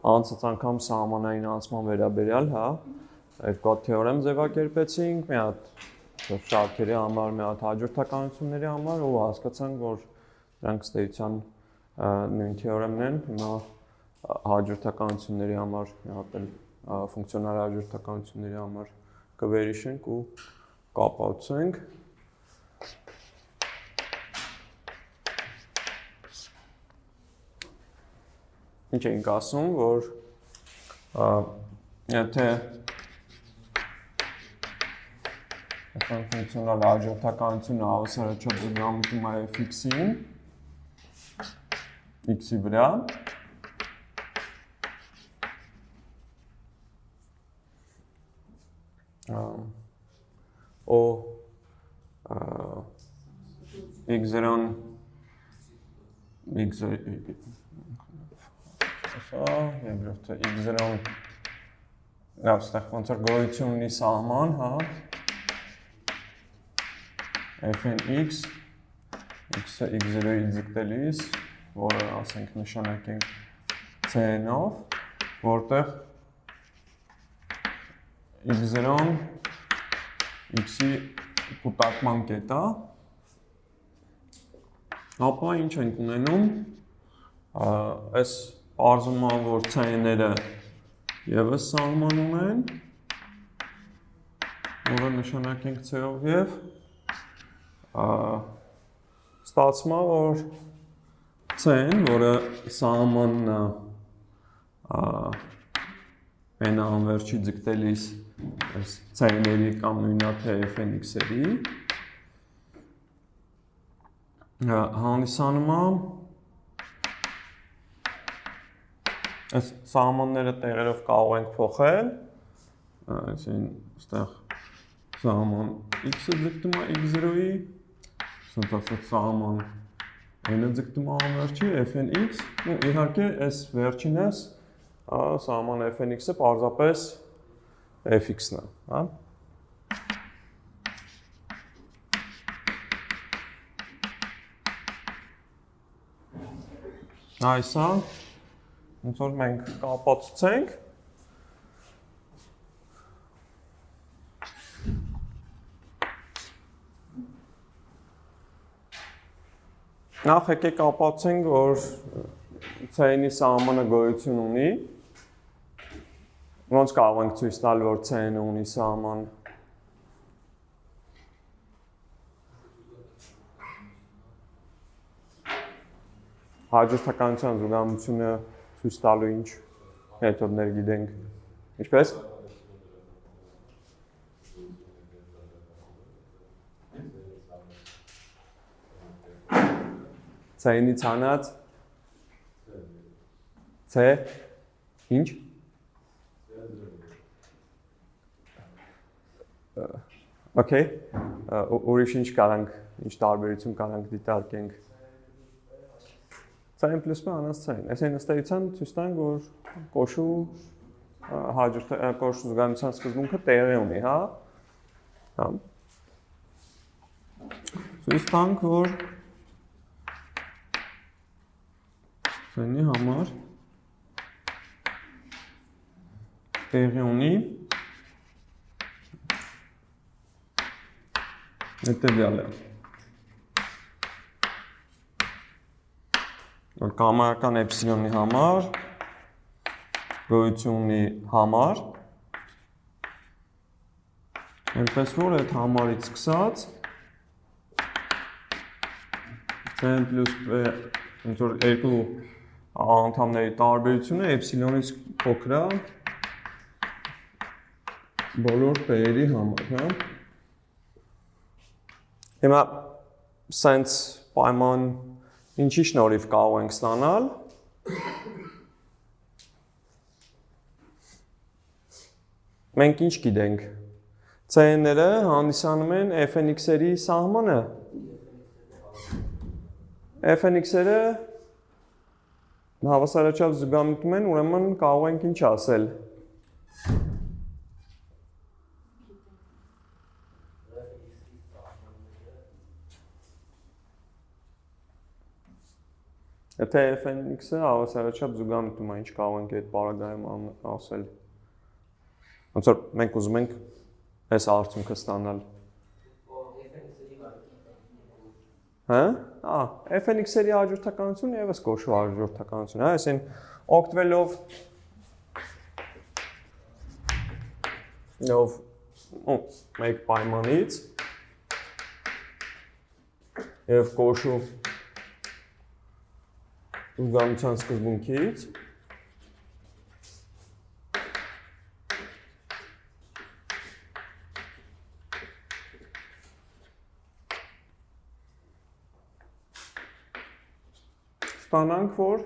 անցած անգամ սահմանային անցման վերաբերյալ, հա, երկու հատ թեորեմ ձևակերպեցինք, մի հատ շարքերի համար, մի հատ հաջորդականությունների համար, ու հասկացանք, որ դրանք ըստ էության նույն թեորեմն են, հիմա հաջորդականությունների համար, մի հատ էլ ֆունկցիոնալ հաջորդականությունների համար կվերհիշենք ու կապացուցենք։ Ինչ ենք ասում, որ եթե ֆունկցիոնալ հաջորդականությունը հավասարաչափ զգամտում է fx-ին x-ի վրա, o x0 x0 լավ, ստեղ ոնց որ գոյություն ունի սահման, հա, fn x, x-ը x0-ի ձգտելիս, որը ասենք նշանակենք c-նով, որտեղ x0-ն x-ի կուտակման կետ է, ապա ինչ ենք ունենում, այս պարզում է, որ c-ները ևս սահմանում են, որը նշանակենք c-ով և ստացվում է, որ c-ն, որը սահմանն է n անվերջի ձգտելիս c-ների կամ նույնատե fn x-երի, հանդիսանում է այս սահմանները տեղերով կարող ենք փոխել, այսին ստեղ սահման x-ը ձգտում է x0-ի, սենց ասած սահման n-ը ձգտում է անվերջի fn x, ու իհարկե այս վերջինս սահման fn x-ը պարզապես fx-ն է, հա։ Այսա, ոնց որ մենք կապացուցենք, նախ եկեք կապացուցենք, որ c-ի սահմանը գոյություն ունի, ոնց կարող ենք ցույց տալ, որ c-ն ունի սահման։ Հաջորդականության զուգահեռությունը ցույց տալու ինչ մեթոդներ գիտենք, ինչպես։ C-նից հանած C ինչ։ Okay, ուրիշ ինչ կարանք, ինչ տարբերություն կարանք դիտարկենք։ C-ն պլյուս B անց C-ն, այսին ըստ էության ցույց տանք, որ կոշու կոշու զուգահեռության սկզբունքը տեղի ունի, հա։ Ցույց տանք, որ C-ի համար տեղի ունի հետևյալը։ Կամայական էպսիլոնի համար գոյություն ունի համար, այնպես որ այդ համարից սկսած c պլյուս b, ոնց որ երկու անդամների տարբերությունը էպսիլոնից փոքր է բոլոր b-երի համար, հա։ Հիմա սենց պայման ինչի շնորհիվ կարող ենք ստանալ։ Մենք ինչ գիտենք։ C-ները հանդիսանում են fn x-երի սահմանը։ Fn x-երը հավասարաչափ զուգամտում են, ուրեմն կարող ենք ինչ ասել։ Եթե fn(x)-ը հավասարաչափ զուգամիտ է, ինչ կարող ենք այդ պարագայում ասել։ Ոնց որ մենք ուզում ենք այս արդյունքը ստանալ։ Հա? fn(x)-երի հաջորդականությունը եւս կոչվում է հաջորդականություն, հա, այսին օգտվելով մեկ պայմանից եւ կոչու զուգամության սկզբունքից ստանանք, որ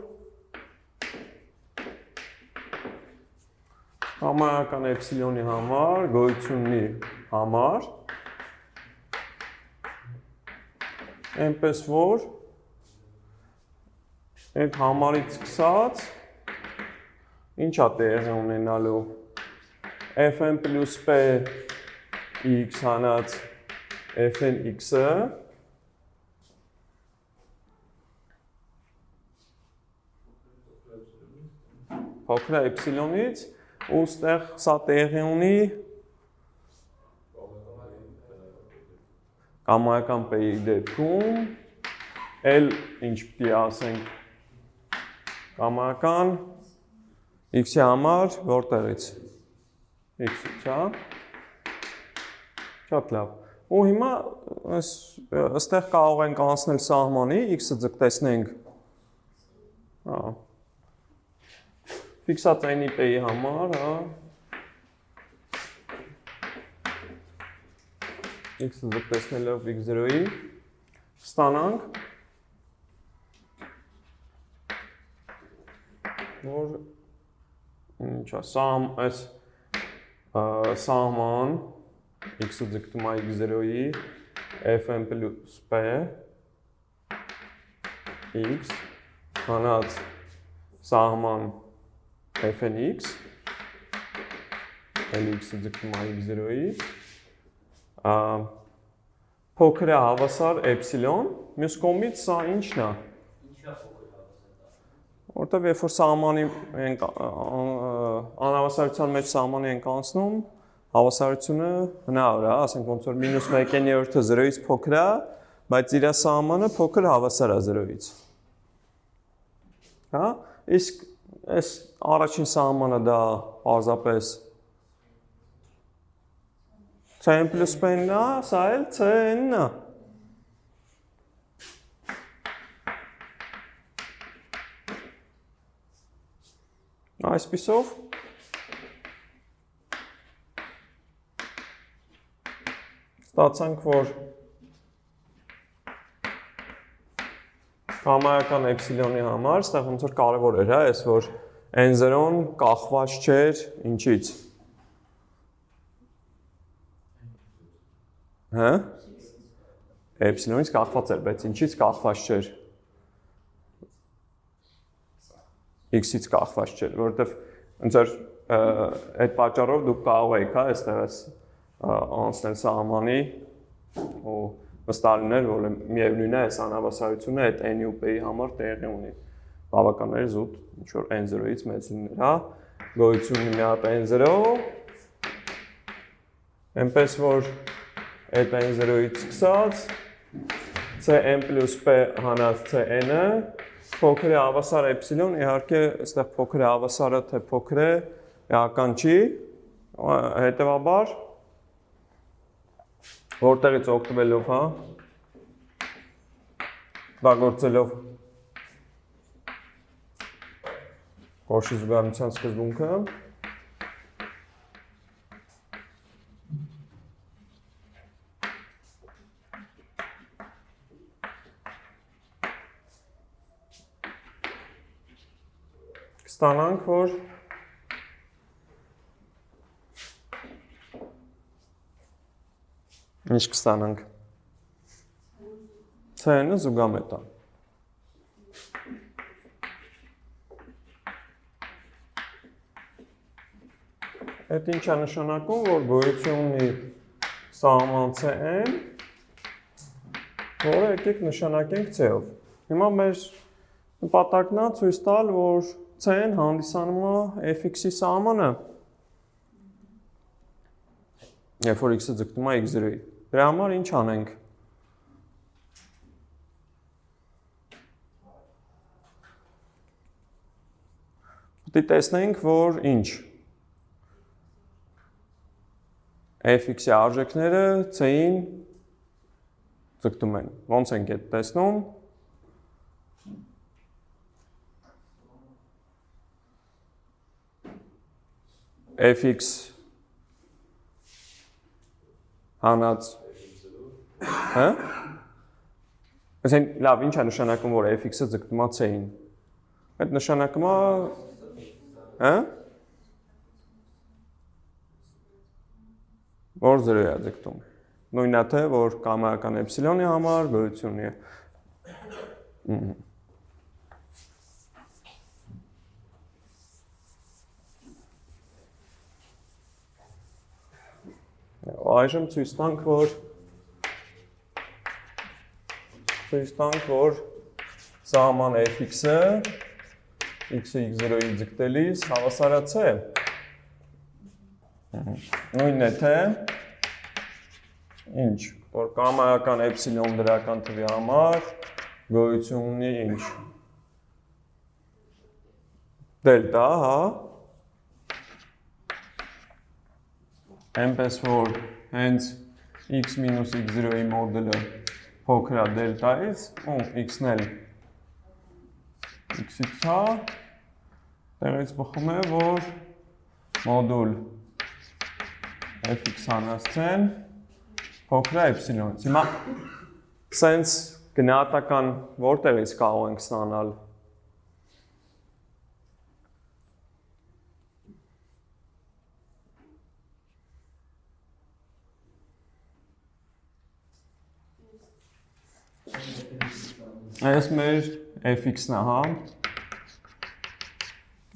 համարական էպսիլոնի համար, գոյությունի համար, այնպես որ այդ համարից սկսած ինչա տեղի ունենալու fn plus p x հանած fn x-ը փոքր էպսիլոնից ու ստեղ սա տեղի ունի կամայական p-ի դեպքում L ինչ պիտի ասենք կամայական x-ի համար որտեղից x-ից, հա? Շատ լավ։ Ու հիմա այստեղ կարող ենք անցնել սահմանի, x-ը ձգտեցնենք ֆիքսած n-ի p-ի համար, հա։ X-ը ձգտեցնելով x0-ի ստանանք որ ինչա այս սահման x-ը ձգտում է x0-ի fn plus p x հանած սահման fn(x) x-ը ձգտում է x0-ի փոքր է հավասար էպսիլոն, մյուս կողմից սա ինչն է։ Որտեղ երբ որ սահմանի ենք անհավասարության մեջ սահմանի ենք անցնում, հավասարությունը հնարավոր է, ասենք ոնց որ -1/9-ը 0-ից փոքր է, բայց իր սահմանը փոքր հավասար է 0-ից։ Հա? Իսկ այս առաջին սահմանը դա պարզապես Cn plus p-ն է, սա էլ Cn-ն է։ Այսպիսով ստացանք, որ համարական էպսիլոնի համար, այստեղ ոնց որ կարևոր էր, հա, այս որ n0-ն կախված չէր ինչից։ Հա? Էպսիլոնից կախված էր, բայց ինչից կախված չէր։ X-ից կախված չէր, որովհետև ոնց որ այդ պատճառով դուք կարող եք, հա, այստեղ անցնել սահմանի ու վստահ լինել, որ միևնույն է, այս անհավասարությունը այդ n-ի ու p-ի համար տեղի ունի։ Բավական է զուտ ինչ որ n0-ից մեծ լինել, հա։ Գոյություն ունի մի հատ n0, այնպես որ այդ n0-ից սկսած Cn plus p հանած Cn-ը փոքր է հավասար էպսիլոն, իհարկե այստեղ փոքր է հավասարը թե փոքր է էական չի, հետևաբար որտեղից օգտվելով, հա, դագործելով Կորշի զուգահեռության սկզբունքը կստանանք, որ ինչ կստանանք։ Cn-ը զուգամետ է։ Այդ ինչ է նշանակում, որ գոյություն ունի սահման Cn, որը եկեք նշանակենք C-ով։ Հիմա մեր Նպատակն է ցույց տալ, որ C-ն հանդիսանում է f(x)-ի սահմանը, երբ որ x-ը ձգտում է x0-ի։ Դրա համար ինչ անենք։ Պետք է տեսնենք, որ ինչ f(x)-ի արժեքները C-ին ձգտում են։ Ոնց ենք այդ տեսնում։ f(x) հանած, հա? Այսինքն, լավ, ինչ է նշանակում, որ f(x)-ը ձգտում է C-ին։ Այդ նշանակում է, հա? Որ 0 է ձգտում։ Նույնն է թե, որ կամայական էպսիլոնի համար գոյություն է։ Այժմ ցույց տանք, որ սահման f(x)-ը x-ը x0-ի ձգտելիս հավասարաց է։ Նույնն է թե, ինչ, որ կամայական էպսիլոն դրական թվի համար գոյություն ունի ինչ։ Դելտա, հա։ Այնպես որ հենց x մինուս x0-ի մոդելը փոքր է դելտայից, ու x-ն էլ x-ից է, տեղից բխում է, որ մոդուլ f(x) հանած C-ն փոքր է էպսիլոնից։ Հիմա սենց գնահատական որտեղից կարող ենք ստանալ։ Այս մեր f(x)-ն է, հա։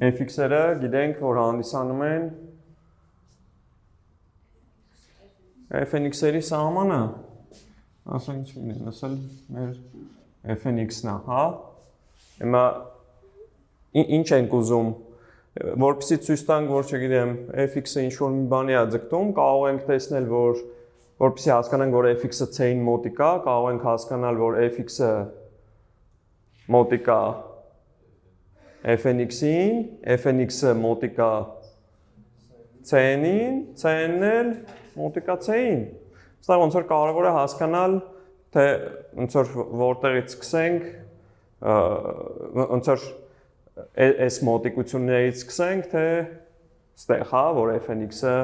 f(x)-երը գիտենք, որ հանդիսանում են f(x)-երի սահմանը, ասենք չունեն, ասել մեր f(x)-ն է, հա։ Հիմա ինչ ենք ուզում, որպեսզի ցույց տանք, որ չգիտեմ, f(x)-ը ինչ-որ մի բանի է ձգտում, կարող ենք տեսնել, որ որպեսզի հասկանանք, որ f(x)-ը C-ին մոտիկ է, կարող ենք հասկանալ, որ f(x)-ը մոտիկ է fn(x)-ին, fn(x)-ը մոտիկ է C-ին, C-ն էլ մոտիկ է C-ին։ Այստեղ ոնց որ կարևոր է հասկանալ, թե ոնց որ որտեղից սկսենք, ոնց որ այս մոտիկություններից սկսենք, թե ստեղ, հա, որ fn(x)-ը,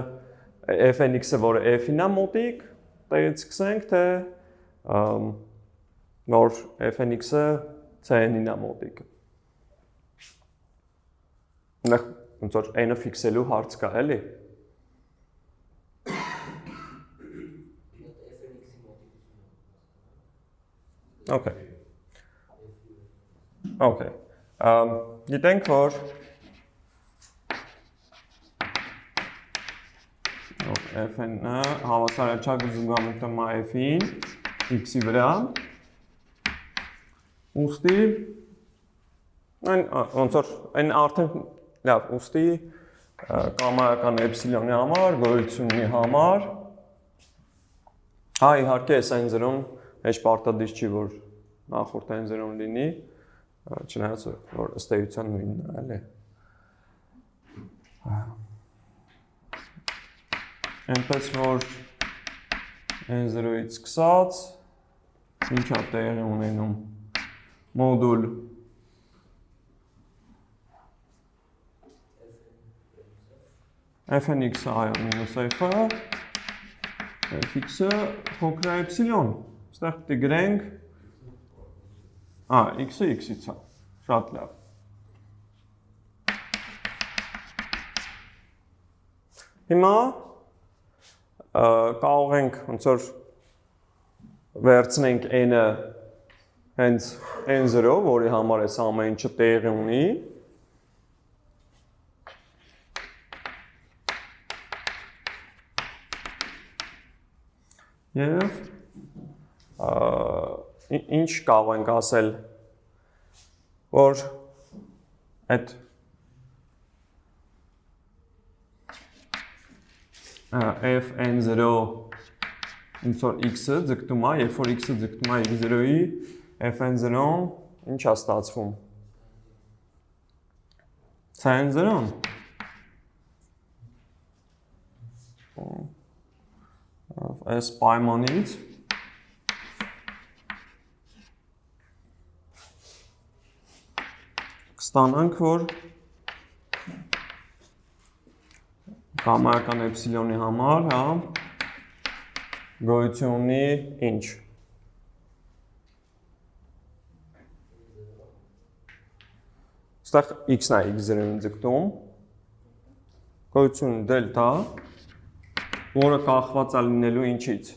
որը f-ին է մոտիկ, տեղից սկսենք, թե որ fn(x)-ը C-ին է մոտիկ։ Ոնց որ n-ը ֆիքսելու հարց կա, էլի։ Okay. Գիտենք, որ f-ը հավասարաչափ զուգամտում է f-ին x-ի վրա։ Ուստի ոնց որ այն արդեն լավ, ուստի կամայական էպսիլոնի համար, գոյությունի համար, հա, իհարկե այս այն զրոն հեչ պարտադիր չի, որ նախորդ այն զրոն լինի, չնայած որ ըստ էության նույնն է, էլի։ Այնպես որ n0-ից սկսած, ինչ է տեղի ունենում մոդուլ fn(x)-ը, այո, մինուս f-ը, f(x)-ը փոքր է էպսիլոն, ստեղ պետք է գրենք, x-ը x-ից է, շատ լավ։ Հիմա կարող ենք ոնց որ վերցնենք n-ը հենց n0, որի համար այս ամեն ինչը տեղի ունի, և ինչ կարող ենք ասել, որ այդ fn0 ոնց որ x-ը ձգտում է, երբ որ x-ը ձգտում է x0-ի, fn0-ն ինչ է ստացվում։ Cn0-ն այս պայմանից կստանանք, որ գամայական էպսիլոնի համար, հա, գոյություն ունի ինչ։ Այստեղ x-ն է x0-ին ձգտում, գոյություն դելտա, որը կախված է լինելու ինչից,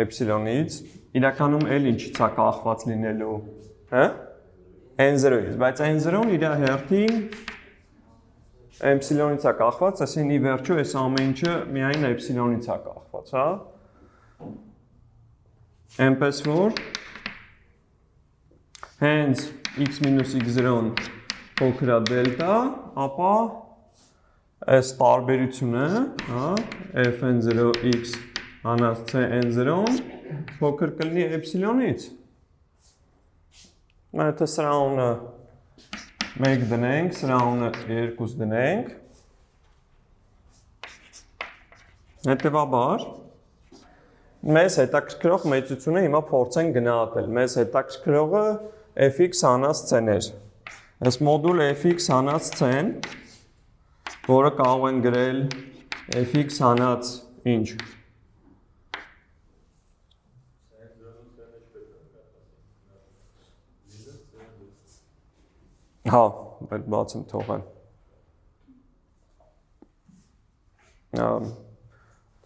էպսիլոնից, իրականում էլ ինչից է կախված լինելու, հա, n0-ից, բայց n0-ն իր հերթին էպսիլոնից է կախված, այսինքն ի վերջո այս ամեն ինչը միայն էպսիլոնից է կախված, հա։ Այնպես որ հենց x-x0-ն փոքր է դելտա, ապա այս տարբերությունը, հա, fn0x հանած cn0-ն փոքր կլինի էպսիլոնից։ Եթե սրանունը 1 դնենք, սրանունը 2 դնենք, հետևաբար մեզ հետաքրքրող մեծությունը հիմա փորձենք գնահատել։ Մեզ հետաքրքրողը fx հանած c-ներ։ Այս մոդուլ fx հանած c-ն, որը կարող են գրել fx հանած ինչ։ Հա, այդ բացեմ թողան։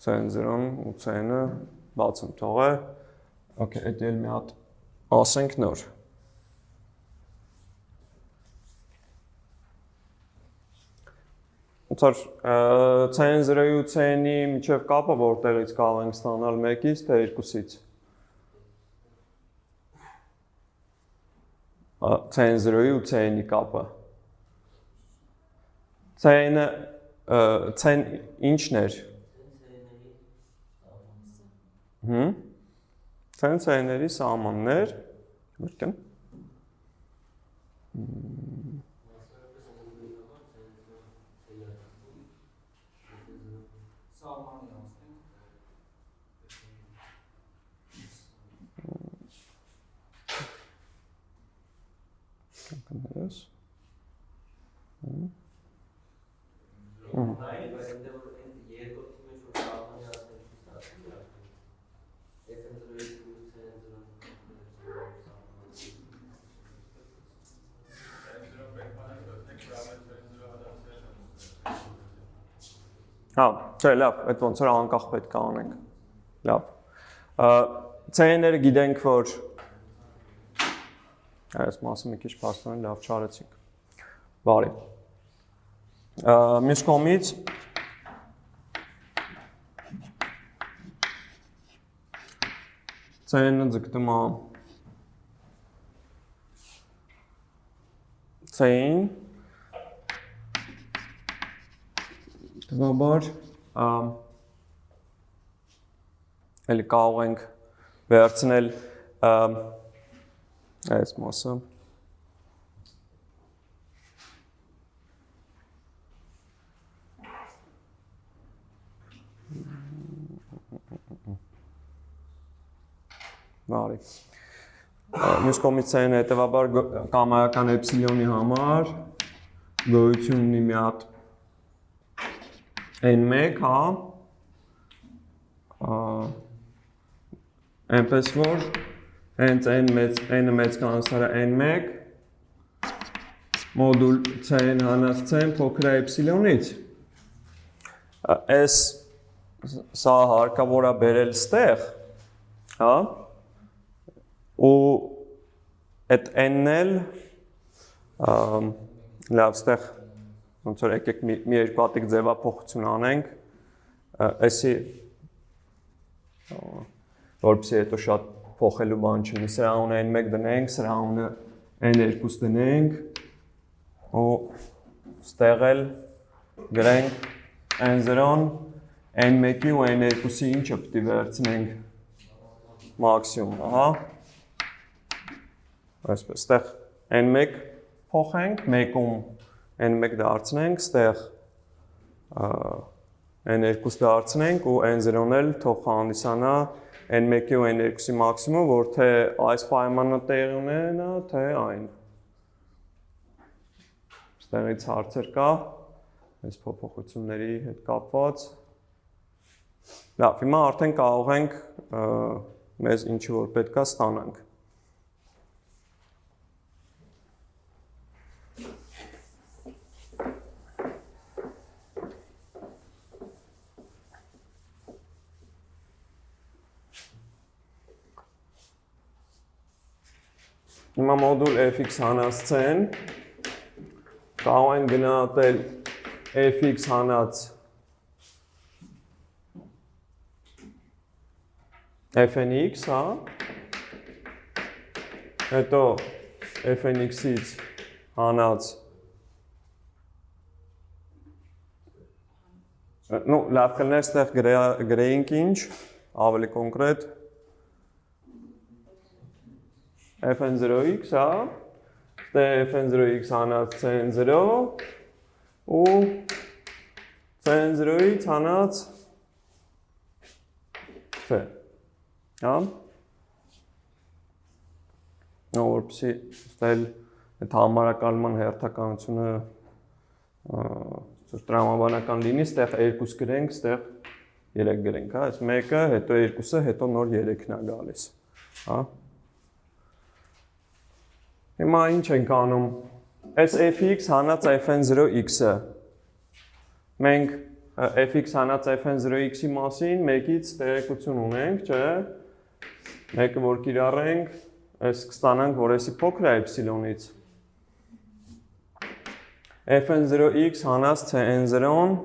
C0-ն ու C-ը բացեմ թողը։ Okay, այդ էլ մի հատ ասենք նոր։ Ոնց որ C0-ի ու C-ի միջև կապը որտեղից կարող ենք ստանալ 1-ից թե 2-ից։ C0-ի ու C-ի կապը։ C-ն ինչն էր։ C-ն C-ների սահմաններ, մրկեն։ Yes. Հա, չէ, լավ, այդ ոնց որ անկախ պետք է անենք։ Լավ։ C-ները գիտենք, որ այս մասը մի քիչ փաստորեն լավ չարեցինք։ Բարի։ Մյուս կողմից C-ը ձգտում է C-ին Դեպաբար էլի կարող ենք վերցնել այս մասը Բարի Մյուս կողմից C-ն հետևաբար կամայական էպսիլոնի համար գոյություն ունի մի հատ N1, հա, այնպես որ հենց N-ը մեծ կանցարը N1, մոդուլ C-ն հանած C-ն փոքր է էպսիլոնից, այս սա հարկավոր է բերել ստեղ, հա, ու այդ N-ն էլ, լավ ստեղ, ոնց որ եկեք մի երկու ձևափոխություն անենք, այսի որպեսզի հետո շատ փոխելու բան չլինի, սրա ունը N1 դնենք, սրա ունը n2 դնենք ու ստեղ էլ գրենք n0-ն n1-ի ու n2-ի ինչը պիտի վերցնենք մաքսիմում, ահա։ Այսպես, ստեղ n1 փոխենք, 1-ում n1 դարձնենք, ստեղ n2 դարձնենք ու n0-ն էլ թող հանդիսանա n1-ի ու n2-ի մաքսիմում, որ թե այս պայմանը տեղի ունենա, թե այն։ Ստեղից հարցեր կա, այս փոփոխությունների հետ կապված։ Լավ, հիմա արդեն կարող ենք մեզ ինչը որ պետք է ստանանք։ Հիմա մոդուլ fx հանած c-ն կարող են գնահատել fx հանած fnx, հա, հետո fnx-ից հանած լավ կլներ ստեղ գրեինք ինչ, ավելի կոնկրետ fn0x, հա, ստեղ fn0x հանած cn0 ու cn0-ից հանած c, հա, որպեսզի ստեղ այդ համարակալման հերթականությունը տրամաբանական լինի, ստեղ 2 գրենք, ստեղ 3 գրենք, հա, այս 1-ը, հետո 2-ը, հետո նոր 3-ն է գալիս, հա։ Հիմա ինչ ենք անում, այս fx հանած fn0x-ը, մենք fx հանած fn0x-ի մասին մեկից տեղեկություն ունենք, չէ, մեկը որ կիրառենք, այս կստանանք, որ այսի փոքր է էպսիլոնից, fn0x հանած cn0-ն,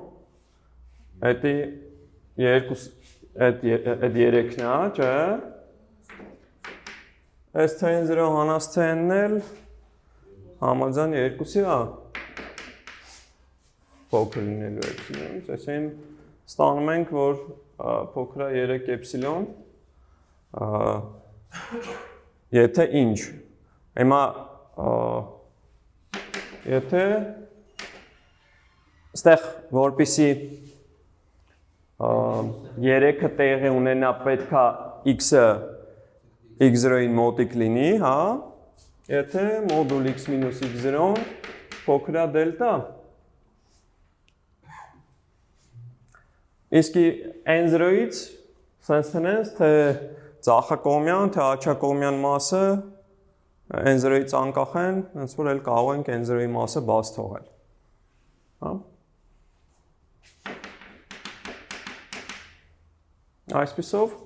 հետի այդ 3-ն է, չէ, այս cn0 հանած cn-ն էլ համաձայն 2-ի է փոքր լինելու էպսիլոնից, այսին ստանում ենք, որ փոքր է 3 էպսիլոն, եթե ինչ, հիմա եթե ստեղ որպեսի 3-ը տեղի ունենա պետքա x-ը x0-ին մոտիկ լինի, հա, եթե մոդուլ x մինուս x0-ն փոքր է դելտա, իսկի n0-ից սենց տնենց, թե ձախակողմյան, թե աջակողմյան մասը n0-ից անկախ են, հենց որ էլ կարող ենք n0-ի մասը բաց թողել, հա։ Այսպիսով,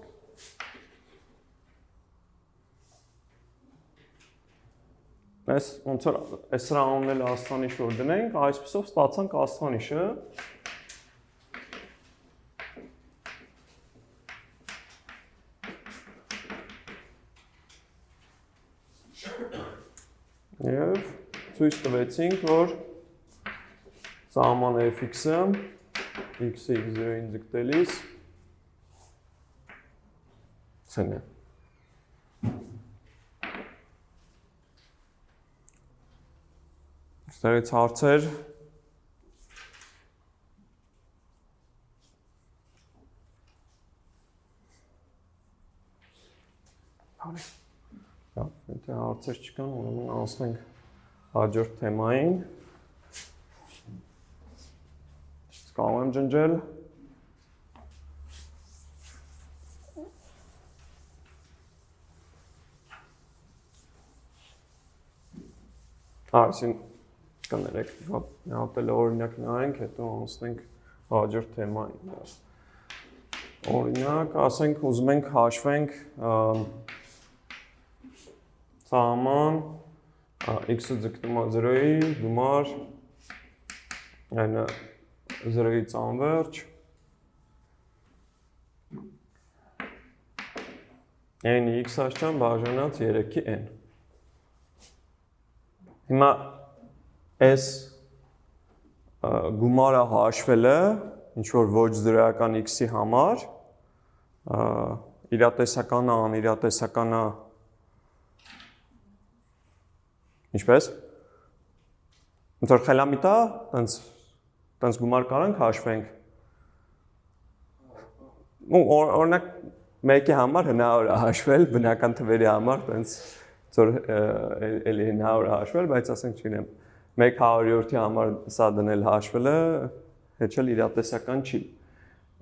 ոնց որ այս ռաունդն էլ աստղանիշ որ դնենք, այսպիսով ստացանք աստղանիշը։ Եվ ցույց տվեցինք, որ սահման fx-ը x-ը x0-ին ձգտելիս c-ն է։ Ստեղից հարցեր։ Եթե հարցեր չկան, ուրեմն անցնենք հաջորդ թեմային։ Կարող եմ ջնջել։ Այսին կներեք, հատել օրինակ նայենք, հետո անցնենք հաջորդ թեմային։ Օրինակ, ասենք ուզում ենք հաշվենք սահման x-ը ձգտում է 0-ի, գումար, այնը 0-ից անվերջ, n-ի x աշճան բաժանած 3-ի n։ Հիմա այս գումարը հաշվել է ինչ որ ոչ դրական x-ի համար, իրատեսականը, անիրատեսականը ինչպես? Ոնց որ խելամիտ է, տենց գումար կարանք հաշվենք։ Օրինակ մեկի համար հնարավոր է հաշվել, բնական թվերի համար տենց որ էլի հնարավոր է հաշվել, բայց ասենք չգիտեմ 1/100-ի համար սա դնել հաշվելը հեչ էլ իրատեսական չի։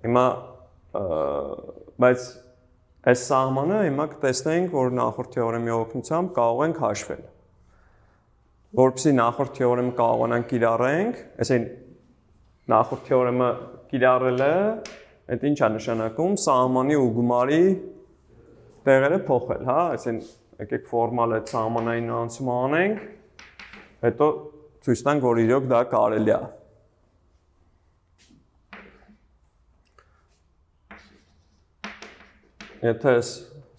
Հիմա բայց այս սահմանը հիմա կտեսնենք, որ նախորդ թեորեմի օգնությամբ կարող ենք հաշվել։ Որպեսզի նախորդ թեորեմը կարողանանք կիրառենք, այսինքն նախորդ թեորեմը կիրառելը այդ ինչ է նշանակում, սահմանի ու գումարի տեղերը փոխել, հա, այսինքն եկեք ֆորմալ այդ սահմանային անցումը անենք, հետո ցույց տանք, որ իրոք դա կարելի է։ Եթե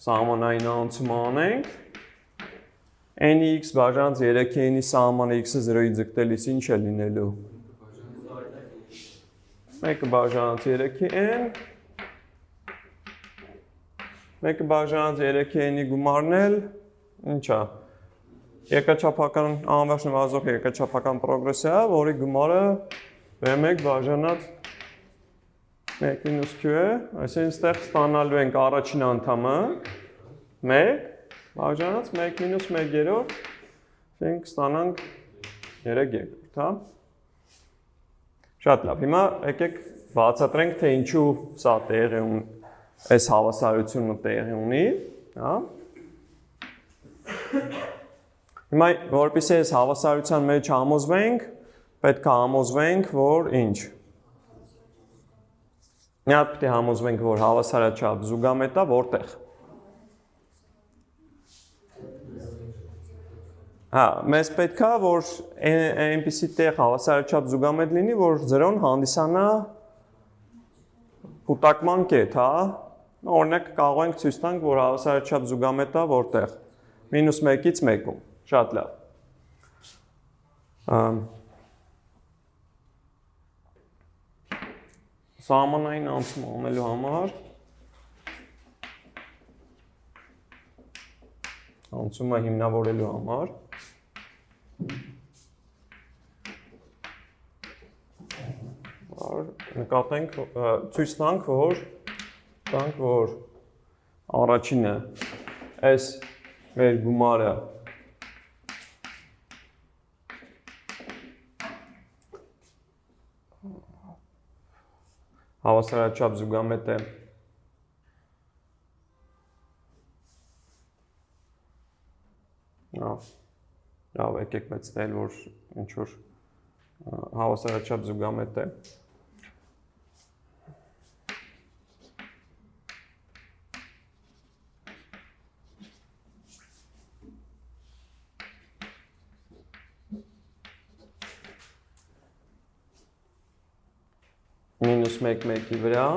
սահմանային անցումը անենք, n-ի x բաժանած 3-ի սահմանը x-ը 0-ի ձգտելիս ինչ է լինելու։ 1 բաժանած 3-ի n, 1 բաժանած 3-ի n-ի գումարն էլ ինչ է։ Երկրաչափական անվերջ նվազող երկրաչափական պրոգրեսիա, որի գումարը v1 բաժանած 1 մինուս q է, այսինքն ստեղ ստանալու ենք առաջին անդամը 1 բաժանած 1 մինուս 1/3, այսինքն կստանանք 3/3, հա։ Շատ լավ, հիմա եկեք բացատրենք, թե ինչու սա տեղի ունի, այս հավասարությունը տեղի ունի, հա։ Հիմա որպեսզի այս հավասարության մեջ համոզվենք, պետք է համոզվենք, որ ինչ։ Մի հատ պետք է համոզվենք, որ հավասարաչափ զուգամետ է որտեղ։ Հա, մեզ պետք է, որ այնպիսի տեղ հավասարաչափ զուգամետ լինի, որ 0-ն հանդիսանա կուտակման կետ, հա։ Օրինակ կարող ենք ցույց տանք, որ հավասարաչափ զուգամետ է որտեղ։ -1-ից 1-ում, շատ լավ։ Սահմանային անցում անելու համար անցումը հիմնավորելու համար նկատենք, ցույց տանք, որ առաջինը այս մեր գումարը հավասարաչափ զուգամետ է լավ, եկեք մեծ տել, որ ինչ-որ հավասարաչափ զուգամետ է -1-1-ի վրա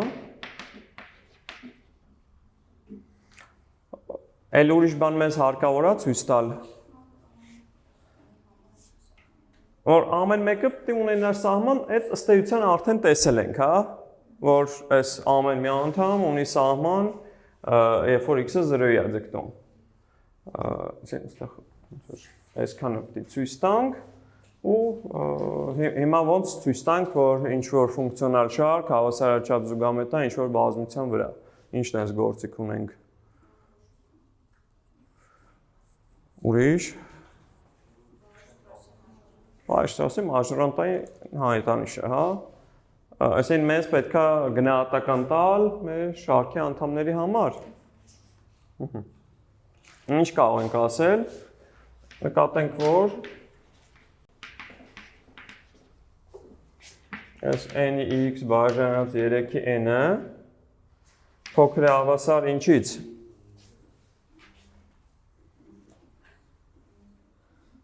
Էլ ուրիշ բան մեզ հարկավոր է ցույց տալ որ ամեն մեկը պետք է ունենար սահման, այդ ըստ էության արդեն տեսել ենք, հա, որ այս ամեն մի անդամ ունի սահման, երբ որ x-ը 0-ի է ձգտում։ Այսքանը պետք է ցույց տանք ու հիմա ոնց ցույց տանք, որ ինչ որ ֆունկցիոնալ շարք հավասարաչափ զուգամետ է ինչ որ բազմության վրա։ Ինչն է այս գործիք ունենք։ Ուրիշ Պայշտասի մաժորանտային հայտանիշը, հա։ Այսինքն մեզ պետք է գնահատական տալ մեր շարքի անդամների համար։ Ինչ կարող ենք ասել։ Նկատենք, որ այս n-ի x բաժանած 3-ի n-ը փոքր է հավասար ինչից։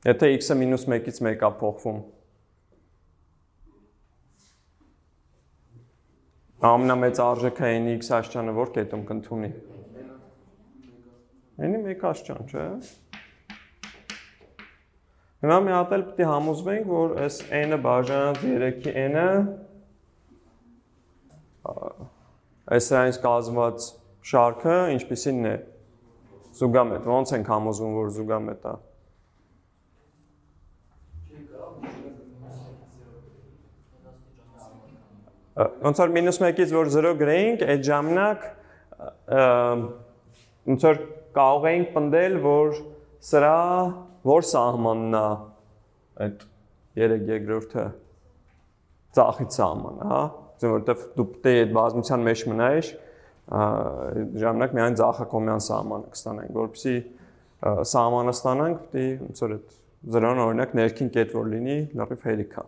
Եթե x-ը -1-ից 1 է փոխվում։ Ամենամեծ արժեքը n-ի x աստիճանը որ կետում կընդունի։ N-ի 1 աստիճան, չէ՞։ Հիմա մի հատ էլ պետք է համոզվենք, որ այս n-ը բաժանած 3-ի n-ը այս սրանից կազմված շարքը ինչպիսին է զուգամետ, ոնց ենք համոզվում, որ զուգամետ է։ Ոնց որ -1-ից որ 0 գրեինք, այդ ժամանակ ոնց որ կարող էինք պնդել, որ սրա որ սահմանն է այդ 3/3-ը ծախից սահմանը, հա, որովհետև դու պետք է այդ բազմության մեջ մնայիր, ժամանակ միայն ձախակողմյան սահմանը կստանանք, որպեսզի սահմանը ստանանք, պետք է ոնց որ այդ 0-ն օրինակ ներքին կետ որ լինի, լրիվ հերիք է։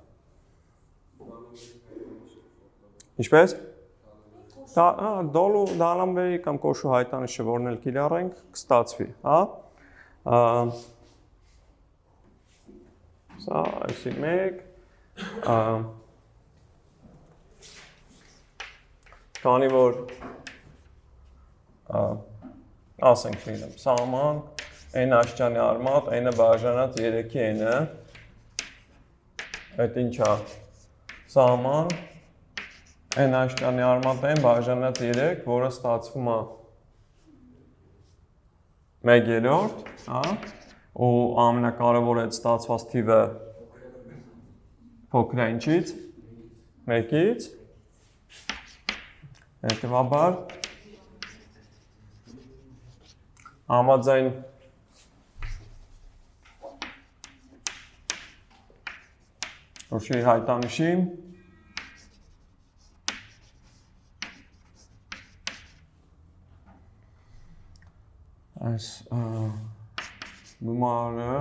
Ինչպես։ Դոլու դալամվերի կամ կոշու հայտանիշը որն էլ կիրառենք, կստացվի, հա։ Սա այսի մեկ, քանի որ ասենք լինեմ, սահման n աշճանի արմատ, n-ը բաժանած 3-ի n-ը, այդ ինչ է, սահման n աշճանի արմատ n բաժանած 3, որը ստացվում է 1/3, հա, ու ամենակարևորը այդ ստացված թիվը փոքր է ինչից, 1-ից, հետևաբար համաձայն Cauchy հայտանիշի այս գումարը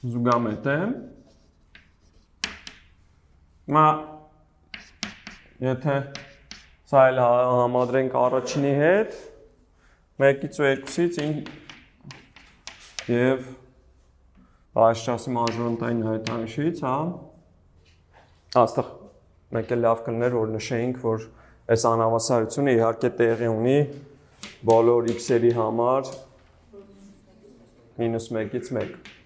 զուգամետ է։ Հիմա եթե սա էլ համադրենք առաջինի հետ, 1-ից ու 2-ից և բաժշասի մաժորնտային հայտանիշից, հա, աստեղ մեկ էլ լավ կլներ, որ նշեինք, որ այս անհավասարությունը իհարկե տեղի ունի բոլոր x-երի համար -1-ից 1։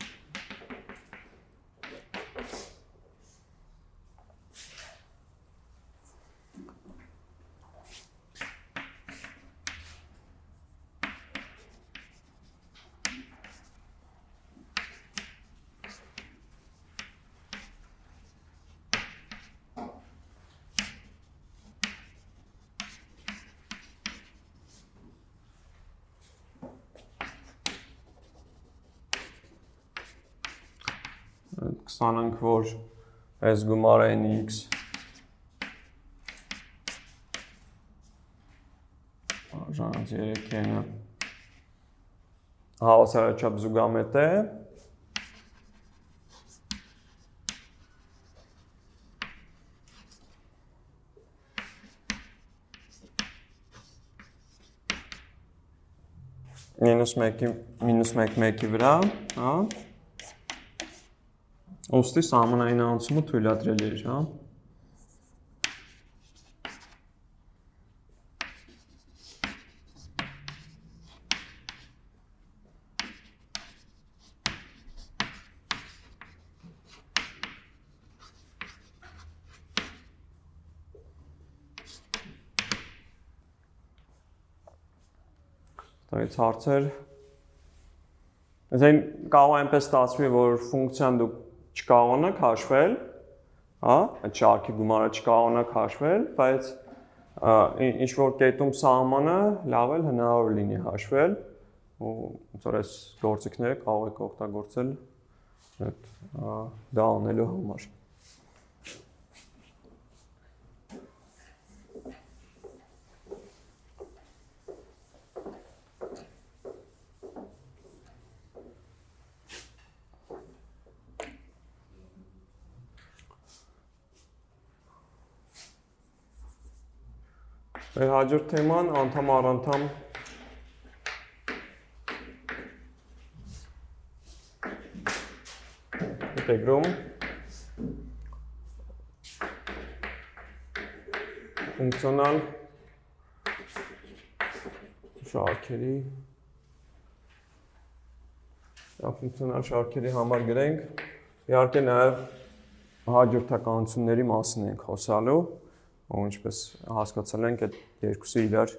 Կստանանք, որ այս գումարը nx բաժանած 3-ը հավասարաչափ զուգամետ է, -1-1-ի վրա, հա, ուստի սահմանային անցումը թույլատրելի էր, հա։ Դրանից հարցեր։ Այսինքն կարող է այնպես ստացվի, որ ֆունկցիան դուք չկարողանաք հաշվել, հա, այդ շարքի գումարը չկարողանաք հաշվել, բայց ինչ որ կետում սահմանը լավ էլ հնարավոր լինի հաշվել, ու ոնց որ այս գործիքները կարող եք օգտագործել դա անելու համար։ Մեր հաջորդ թեման անդամ առ անդամ ինտեգրում ֆունկցիոնալ շարքերի ֆունկցիոնալ շարքերի համար գրենք, իհարկե նաև հաջորդականությունների մասին ենք խոսալու, ու ինչպես հասկացել ենք, այդ երկուսը իրար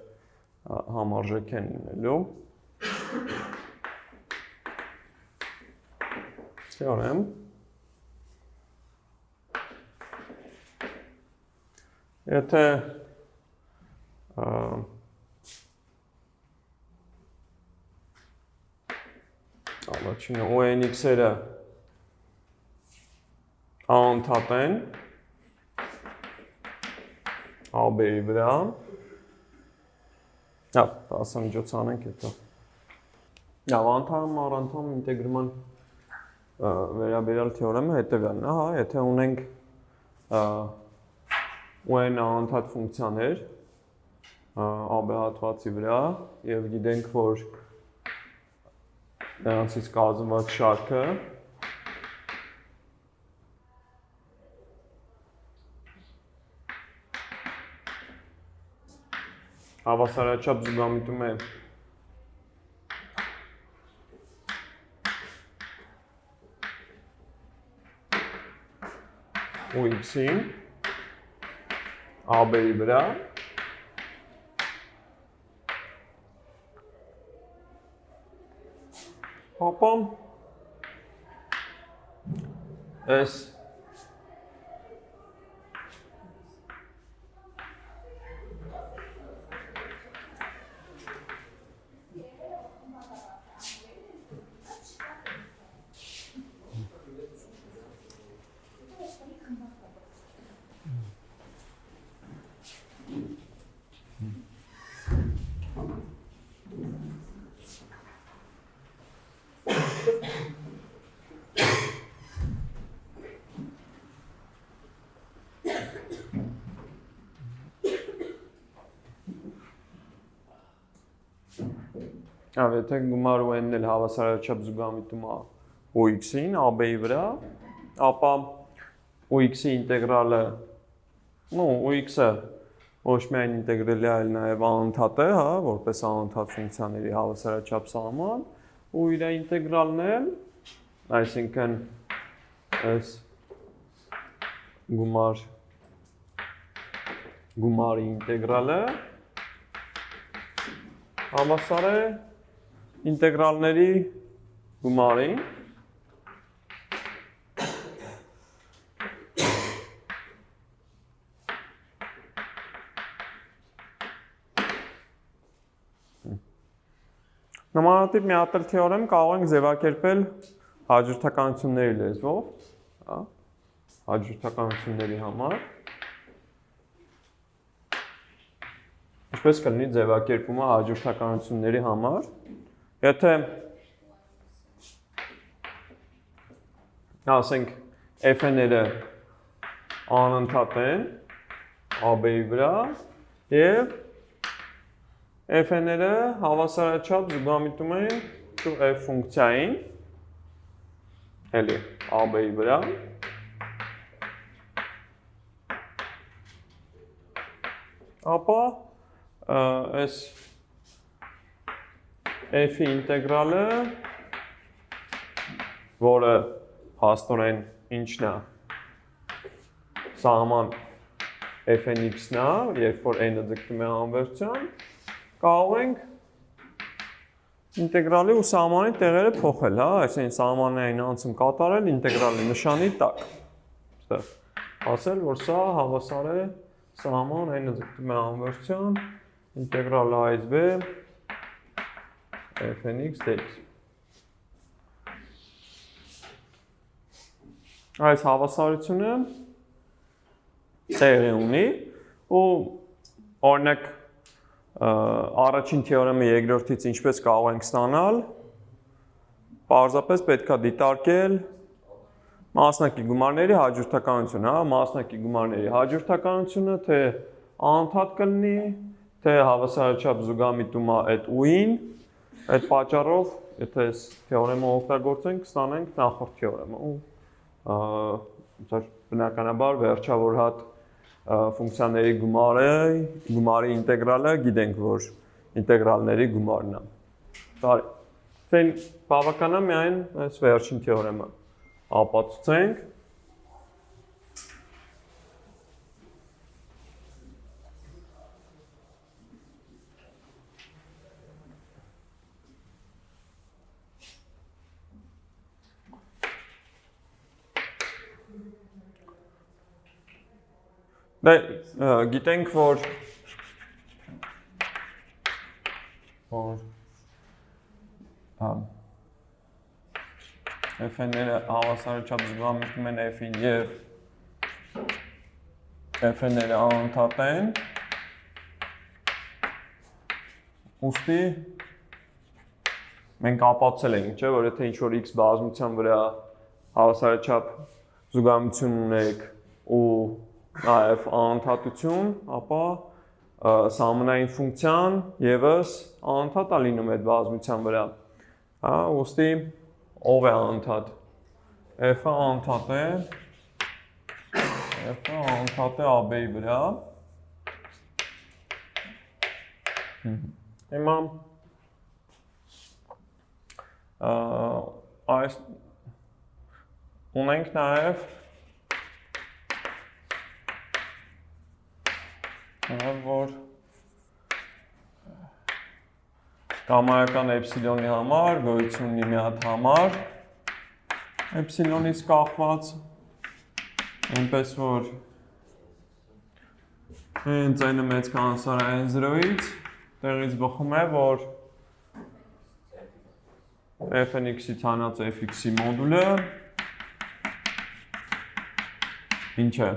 համարժեք են լինելու։ Թեորեմ։ Եթե առաջինը ONX-երը անընդհատ են AB-ի վրա, դասամիջոցանենք հետո։ Անդամ առ անդամ ինտեգրման վերաբերյալ թեորեմը հետևյալն է, եթե ունենք UN անընդհատ ֆունկցիաներ AB հատվածի վրա եւ գիտենք, որ նրանցից կազմված շարքը հավասարաչափ զուգամիտում է OX-ին AB-ի վրա ապա այս Եթե գումար UN-ն էլ հավասարաչափ զուգամիտում է OX-ին AB-ի վրա, ապա OX-ի ինտեգրալը, OX-ը ոչ միայն ինտեգրելի է, այլ նաև անընդհատ է, որպես անընդհատ ֆունկցիաների հավասարաչափ սահման, ու իր ինտեգրալն էլ, այսինքն այս գումարի ինտեգրալը հավասար է ինտեգրալների գումարին նմանատիպ մի հատ թեորեմ կարող ենք ձևակերպել հաջորդականությունների լեզվով, հաջորդականությունների համար ինչպես կլինի ձևակերպումը հաջորդականությունների համար Եթե ասենք f-ները անընդհատ են AB-ի վրա եւ f-ները հավասարաչափ զուգամիտում են f ֆունկցիային էլի AB-ի վրա ապա այս f-ի ինտեգրալը, որը հաստորեն ինչն է, սահման fn(x)-ն է, երբ որ n-ը ձգտում է անվերջության, կարող ենք ինտեգրալի ու սահմանի տեղերը փոխել, այսինքն սահմանային անցում կատարել ինտեգրալի նշանի տակ, ասել, որ սա հավասար է սահման n-ը ձգտում է անվերջության, ինտեգրալ a-ից b fn(x) dx Այս հավասարությունը տեղի ունի ու օրինակ առաջին թեորեմը երկրորդից ինչպես կարող ենք ստանալ պարզապես պետք է դիտարկել մասնակի գումարների հաջորդականությունը, մասնակի գումարների հաջորդականությունը թե անընդհատ կլինի, թե հավասարաչափ զուգամիտում է այդ u-ին Այդ պատճառով, եթե այս թեորեմը օգտագործենք, կստանանք նախորդ թեորեմը ու բնականաբար վերջավոր հատ ֆունկցիաների գումարի ինտեգրալը գիտենք, որ ինտեգրալների գումարն է։ Բարի։ Ցեն բավական է միայն այս վերջին թեորեմը ապացուցենք։ Դե գիտենք, որ F-ները հավասարաչափ զուգամտնում են F-ին և F-ները անընդհատ են, ուստի մենք ապացուցել ենք, չէ, որ եթե ինչ-որ X բազմության վրա հավասարաչափ զուգամություն ունեք ու նաև անընդհատություն, ապա սահմանային ֆունկցիան եւս անընդհատ է լինում այդ բազմության վրա։ Հա, ուստի ով է անընդհատ։ F-ը անընդհատ է։ F-ը անընդհատ է AB-ի վրա։ Հիմա այս ունենք նաև որ գամայական էպսիլոնի համար գոյություն ունի մի հատ համար էպսիլոնից կախված, այնպես որ հենց n-ը մեծ կանցար n0-ից, տեղից բխում է, որ f(x)-ից հանած f(x)-ի մոդուլը ինչ է,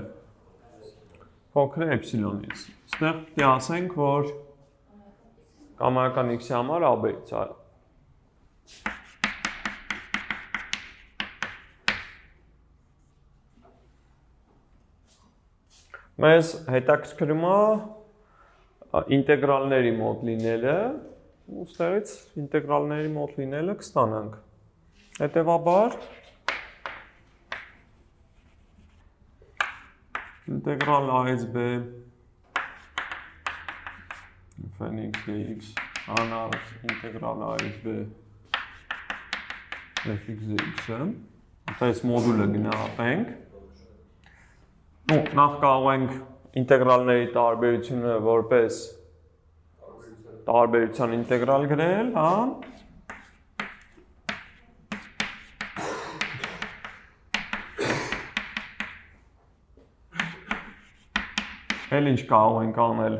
փոքր է էպսիլոնից։ Ստեղ պիտի ասենք, որ կամայական x-ի համար AB-ից է։ Մեզ հետաքրքրում է ինտեգրալների մոտ լինելը, ու ստեղից ինտեգրալների մոտ լինելը կստանանք։ Հետևաբար ինտեգրալ a-ից b fn(x) dx անարդ ինտեգրալ a-ից b fx dx-ը, այս մոդուլը գնահատենք։ Նախ կարող ենք ինտեգրալների տարբերությունը որպես տարբերության ինտեգրալ գրել, հա։ Էլ ինչ կարող ենք անել։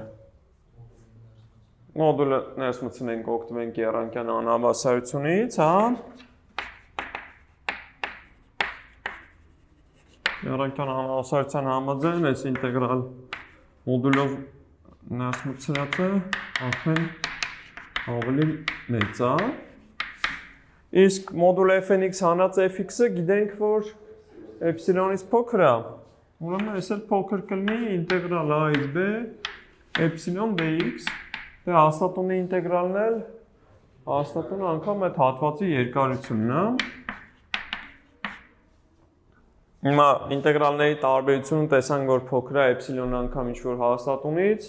Մոդուլը ներս մտցնենք, օգտվենք եռանկյան անհավասարությունից, հա։ Եռանկյան անհավասարության համաձայն այս ինտեգրալ մոդուլով ներս մտցրածը արդեն ավելի մեծ է։ Իսկ մոդուլ fn(x) հանած fx-ը գիտենք, որ էպսիլոնից փոքր է։ Ուրեմն այս էլ փոքր կլինի ինտեգրալ a-ից b էպսիլոն dx։ Դե հաստատունի ինտեգրալն էլ հաստատունը անգամ այդ հատվածի երկարությունն է։ Հիմա ինտեգրալների տարբերությունը տեսանք, որ փոքր է էպսիլոն անգամ ինչ-որ հաստատունից,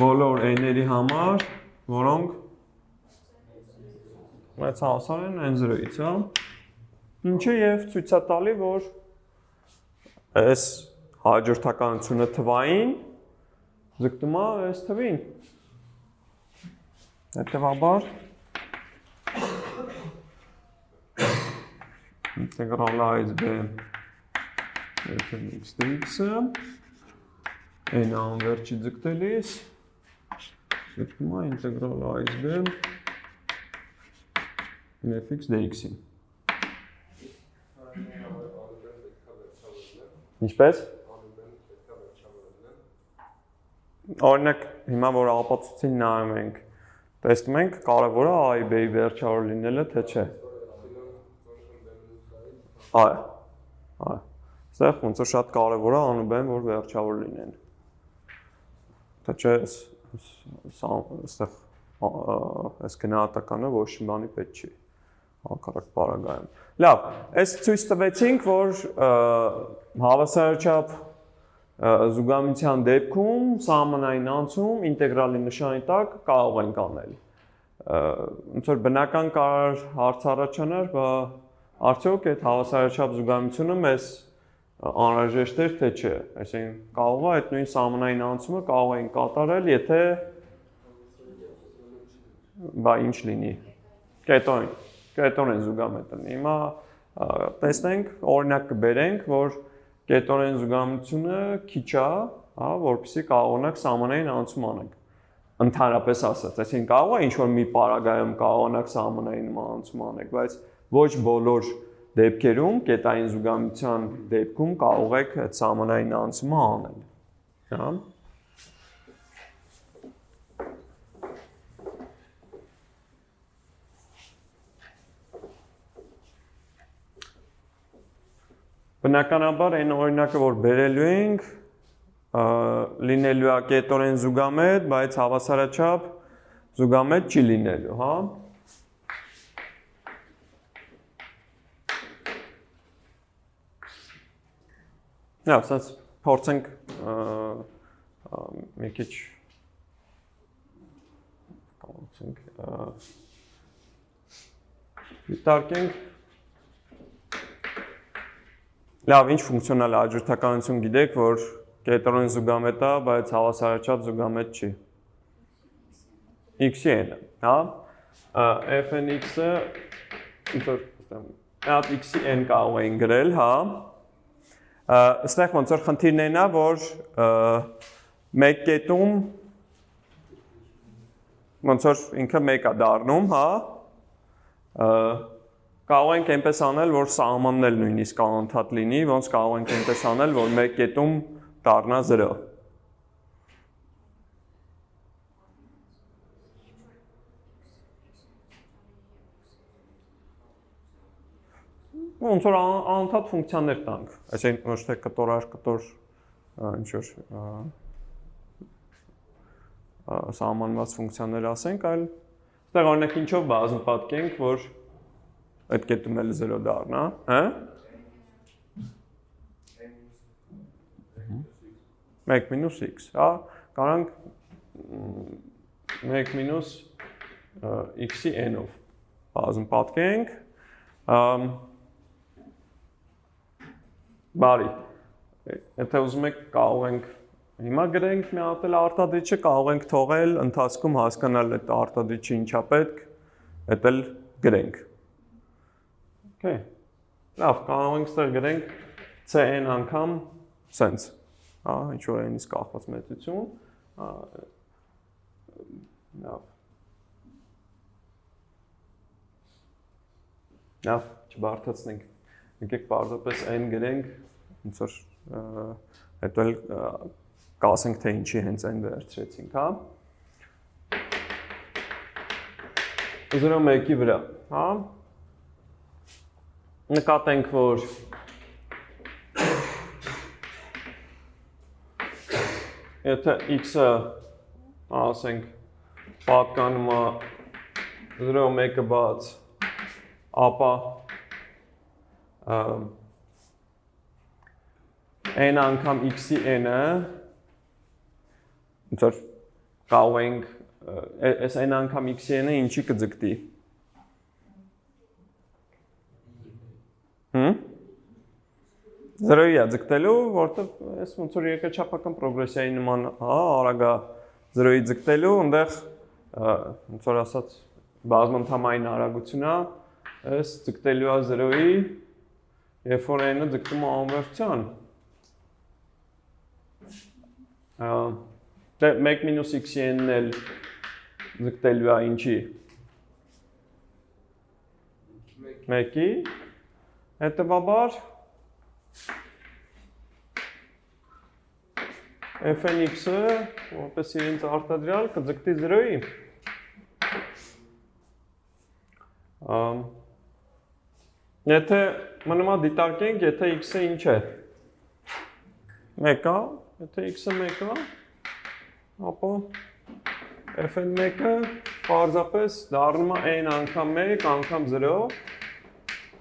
բոլոր n-երի համար, որոնք մեծ հավասար են n0-ից, հա։ Ինչը եւ ցույց է տալի, որ այս հաջորդականությունը թվային ձգտում է այս թվին։ Հետևաբար ինտեգրալ a-ից b fn(x) dx-ը n անվերջի ձգտելիս ձգտում է ինտեգրալ a-ից b fx dx-ին։ Ինչպես? Օրինակ, հիմա որ ապացույցին նայում ենք, տեսնում ենք կարևորը a-ի b-ի վերջավոր լինելը, թե չէ։ Այո։ Ստեղ ոնց որ շատ կարևոր է անուբեն, որ վերջավոր լինեն։ Թե չէ, ստեղ այս գնահատականը ոչ մի բանի պետք չի։ Հակառակ պարագայում։ Լավ, այս ցույց տվեցինք, որ հավասարաչափ զուգամության դեպքում սահմանային անցում ինտեգրալի նշանի տակ կարող ենք անել։ Ոնց որ բնական կարող հարց առաջանար, բա արդյոք այդ հավասարաչափ զուգամությունը մեզ անհրաժեշտ էր թե չէ, այսինքն կարող է այդ նույն սահմանային անցումը կարող ենք կատարել, եթե բա ինչ լինի, կետոնեն զուգամետրն։ Հիմա տեսնենք, օրինակ կբերենք, որ կետոնեն զուգամությունը քիչ է, հա, որպեսզի կարողանանք սահմանային անցում անենք։ Ընդհանրապես ասած, այսինքն կարող է ինչ-որ մի պարագայում կարողանանք սահմանային անցում անենք, բայց ոչ բոլոր դեպքերում կետային զուգամության դեպքում կարող եք այդ սահմանային անցումը անել։ Հա։ Բնականաբար այն օրինակը, որ բերելու ենք, լինելու է կետորեն զուգամետ, բայց հավասարաչափ զուգամետ չի լինելու, հա։ Լավ, ասած փորձենք մի քիչ դիտարկենք։ Լավ, ինչ ֆունկցիոնալ հաջորդականություն գիտեք, որ կետորեն զուգամետ է, բայց հավասարաչափ զուգամետ չի։ X-ի n-ը, հա։ Fn x-ը այդ x-ի n կարող էին գրել, հա։ Այստեղ ոնց որ խնդիրն այն է, որ մեկ կետում ոնց որ ինքը մեկ է դառնում, հա։ Կարող ենք այնպես անել, որ սահմանն էլ նույնիսկ անընդհատ լինի, ոնց կարող ենք այնպես անել, որ մեկ կետում դառնա 0։ Ոնց որ անընդհատ ֆունկցիաներ տանք, այսինքն ոչ թե կտոր առ կտոր ինչ որ սահմանված ֆունկցիաներ ասենք, այլ այստեղ օրինակ ինչով բազում պատկենք, որ այդ կետում էլ 0 դառնա, հա։ 1 մինուս x, հա, կարանք 1 մինուս x-ի n-ով բազում պատկենք, բարի, եթե ուզում եք կարող ենք հիմա գրենք մի հատ էլ արտադրիչը, կարող ենք թողել ընթացքում հասկանալ այդ արտադրիչը ինչա պետք, այդ էլ գրենք։ Okay. Լավ, կարող ենք ստեղ գրենք cn անգամ սենց, հա, ինչ-որ այնից կախված մեծություն, լավ, չբարդացնենք, եկեք պարզապես n գրենք, ոնց որ հետո էլ կասենք, թե ինչի հենց n վերցրեցինք, հա։ 0,1-ի վրա, հա։ Նկատենք, որ եթե x-ը, ասենք, պատկանում է 0,1-ը բաց, ապա n անգամ x-ի n-ը, ոնց որ կարող ենք, այս n անգամ x-ի n-ը ինչի կձգտի։ 0-ի է ձգտելու, որտեղ այս ոնց որ երկրաչափական պրոգրեսիայի նման արագ է 0-ի ձգտելու, այնտեղ ոնց որ ասած բազմընդհանային արագություն է, այս ձգտելու է 0-ի, երբ որ n-ը ձգտում է անվերցության։ Դե 1 մինուս x-ի n-ն էլ ձգտելու է ինչի։ 1-ի, հետևաբար fn x-ը, որպես իրենց արտադրյալ, կձգտի 0-ի։ Եթե մնում է դիտարկենք, եթե x-ը ինչ է։ 1 է, եթե x-ը 1 է, ապա fn 1-ը պարզապես դառնում է n անգամ 1 անգամ 0,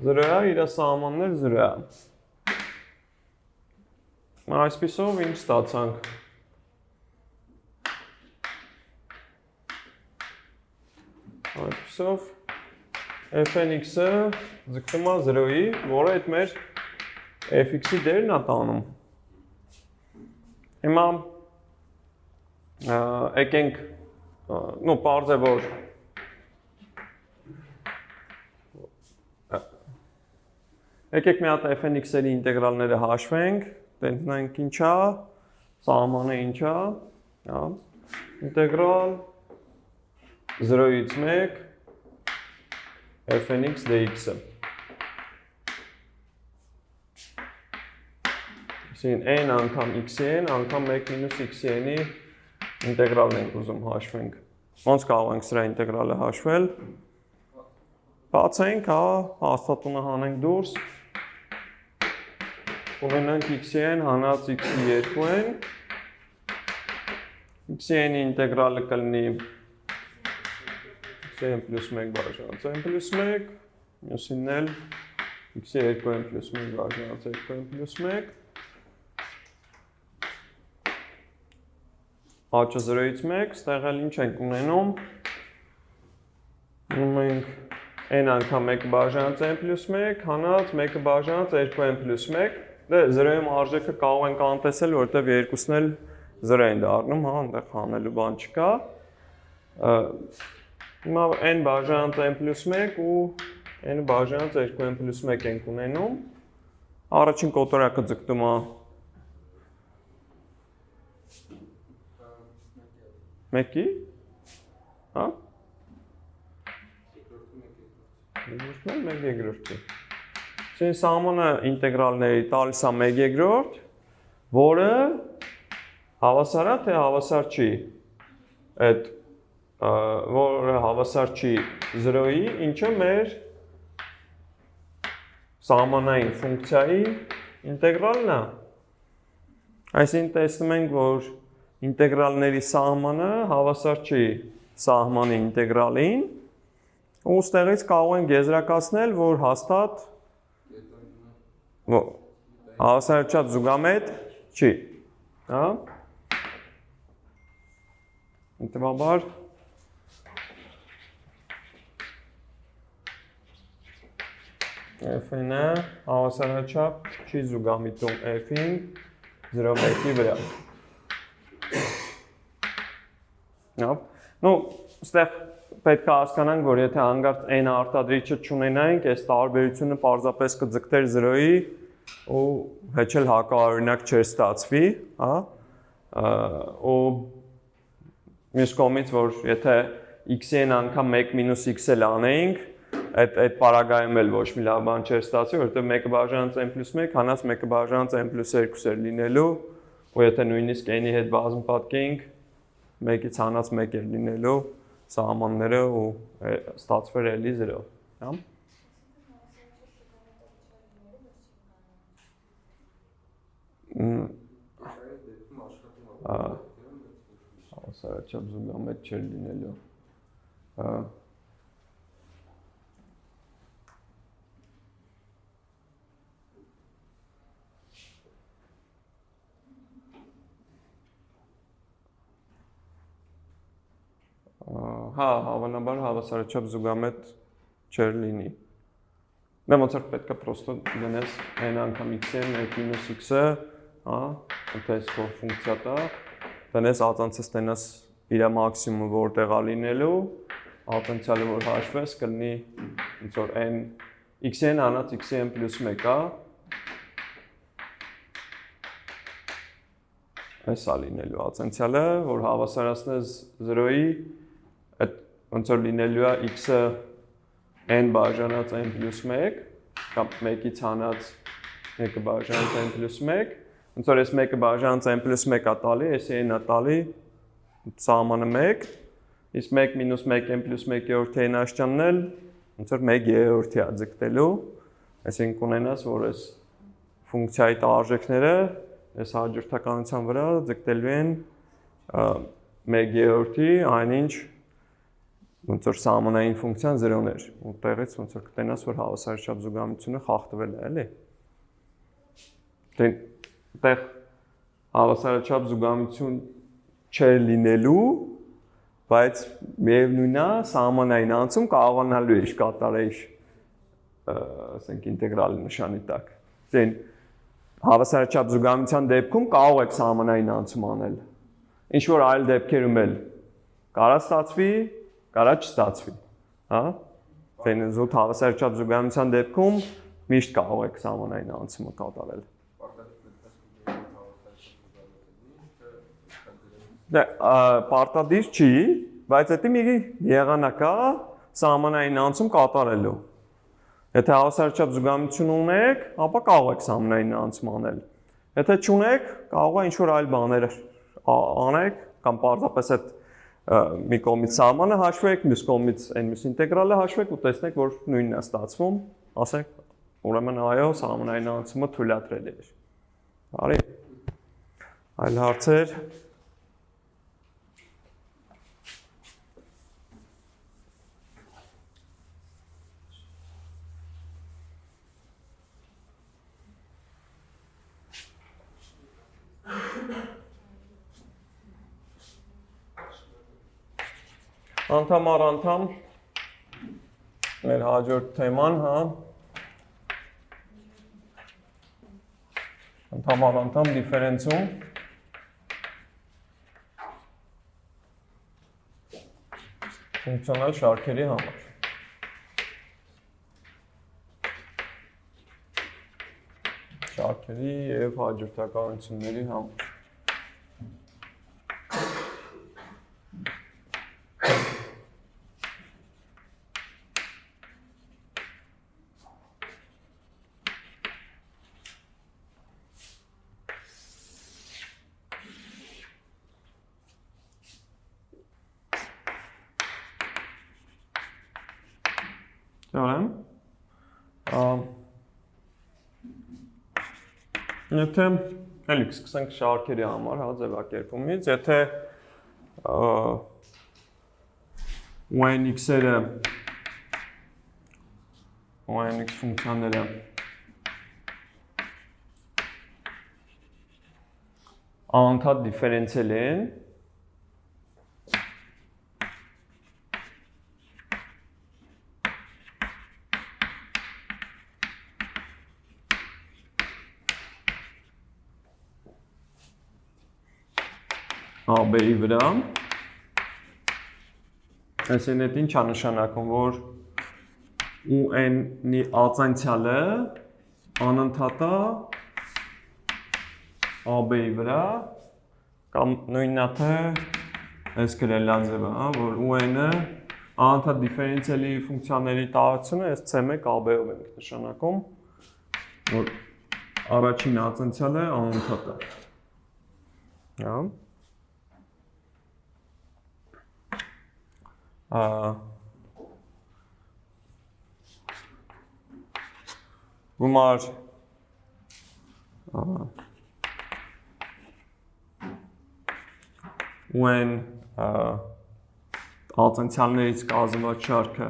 0 է, իր սահմաններ 0 է։ Այսպիսով ինչ ստացանք։ Այսպիսով fn(x)-ը ձգտում է 0-ի, որը այդ մեր fx-ի դերն է տանում։ Հիմա եկենք, պարզ է, որ եկեք մի հատ fn(x)-երի ինտեգրալները հաշվենք, տենցնենք ինչա, սահմանը ինչա, ինտեգրալ 0-ից 1 fn(x) dx-ը։ Այսին n անգամ x-n անգամ 1 մինուս x-n-ի ինտեգրալն ենք ուզում հաշվենք։ Ոնց կարող ենք սրա ինտեգրալը հաշվել։ Բացենք, հաստատունը հանենք դուրս։ Ունենանք x-n հանած x-ի 2-n։ x-n-ի ինտեգրալը կլինի x-n plus 1 բաժանած n plus 1, մյուսինն էլ x-ի 2n plus 1 բաժանած 2n plus 1, h-ը 0-ից 1, ստեղ էլ ինչ ենք ունենում, ունենք n անգամ 1 բաժանած n plus 1, հանած 1 բաժանած 2n plus 1, դե 0-ի արժեքը կարող ենք անտեսել, որովհետև երկուսն էլ 0 են դառնում, այնտեղ հանելու բան չկա։ Հիմա n բաժանած n plus 1 ու n բաժանած 2n plus 1 ենք ունենում։ Առաջին կոտորակը ձգտում է 1-ի, հա? 1/2-ի։ Այսինքն սահմանը ինտեգրալների տալիս է 1/2, որը հավասար է, թե հավասար չի։ Այդ որը հավասար չի 0-ի, ինչը մեր սահմանային ֆունկցիայի ինտեգրալն է։ Այսինքն տեսնում ենք, որ ինտեգրալների սահմանը հավասար չի սահմանի ինտեգրալին, ու ստեղից կարող ենք եզրակացնել, որ հաստատ հավասարաչափ զուգամետ չի, հա։ Հետևաբար f-ը հավասարաչափ չի զուգամիտում f-ին 0,1-ի վրա։ Ստեղ պետք է հասկանանք, որ եթե հանգարց n արտադրիչը չունենայինք, այս տարբերությունը պարզապես կձգտեր 0-ի ու հեչ էլ հակառօրինակ չէր ստացվի, հա։ Ու մյուս կողմից, որ եթե x-ն անգամ 1 մինուս x-էլ անեինք, այդ պարագայում էլ ոչ մի լավ բան չէր ստացվի, որովհետև 1 բաժանած n plus 1 հանած 1 բաժանած n plus 2 էր լինելու, ու եթե նույնիսկ n-ի հետ բազում պատկեինք, 1-ից հանած 1 էր լինելու սահմանները ու ստացվեր էլի 0, հա։ Հավասարաչափ զուգամետ չէր լինելու։ Հա, հավանաբար հավասարաչափ զուգամետ չէր լինի։ Դե ոնց որ պետք է պրոստը դնես n անգամ x-ն 1 մինուս x-ը, հա, այդպես քո ֆունկցիա տա, դնես ածանցը ստենաս իր մաքսիմումը որտեղ է լինելու, պոտենցիալը որ հաշվես կլինի ոնց որ n x-ն անած x-ն plus 1 է։ Այս է լինելու ածանցիալը, որ հավասարացնես 0-ի, այդ ոնց որ լինելու է x-ը n բաժանած n plus 1, կամ 1-ից հանած 1 բաժանած n plus 1, ոնց որ այս 1 բաժանած n plus 1 է տալի, այսի n է տալի, սահմանը 1, իսկ 1 մինուս 1 n plus 1-րդ n աշճանն էլ ոնց որ 1/3-ի է ձգտելու, այսինքն կունենաս, որ այս ֆունկցիայի տարժեքները այս հաջորդականության վրա ձգտելու են 1/3-ի, այնինչ ոնց որ սահմանային ֆունկցիան 0-ներ, ու տեղից ոնց որ կտենաս, որ հավասարաչափ զուգամությունը խախտվել է, էլի։ Տեղ հավասարաչափ զուգամություն չէ լինելու, բայց միևնույնն է սահմանային անցում կարողանալու է կատարել ասենք ինտեգրալի նշանի տակ։ Այսինքն հավասարաչափ զուգամության դեպքում կարող եք սահմանային անցում անել։ Ինչ որ այլ դեպքերում էլ կարա ստացվի, կարա չստացվի, հա։ Այսինքն զուտ հավասարաչափ զուգամության դեպքում միշտ կարող եք սահմանային անցումը կատարել։ Դե պարտադիր չի, բայց դա մի եղանակ է սահմանային անցում կատարելու։ Եթե հավասարաչափ զուգամություն ունեք, ապա կարող եք սահմանային անցում անել։ Եթե չունեք, կարող է ինչ-որ այլ բաներ անեք կամ պարզապես այդ մի կողմից սահմանը հաշվեք, մյուս կողմից այն մյուս ինտեգրալը հաշվեք ու տեսնեք, որ նույնն է ստացվում, ասենք, ուրեմն այո, սահմանային անցումը թույլատրել է։ Արի։ Այլ հարցեր։ Անդամ առ անդամ մեր հաջորդ թեման, հա։ Անդամ առ անդամ դիֆերենցիում ֆունկցիոնալ շարքերի համար։ Շարքերի եւ հաջորդականությունների համար։ Եթե էլի սկսենք շարքերի համար, հա, ձևակերպումից, եթե ONX-երը ONX ֆունկցիաները անընդհատ դիֆերենցիալ են, AB-ի վրա, այսինքն այդ ինչ է նշանակում, որ UN-ի ածանցյալը անընդհատ է AB-ի վրա, կամ նույնն է թե այս գրելա ձևը, հա, որ UN-ը անընդհատ դիֆերենցիալի ֆունկցիաների տարածությունը այս C1 AB-ով ենք նշանակում, որ առաջին ածանցյալը անընդհատ է։ Հա։ Գումար when ածանցյալներից կազմված շարքը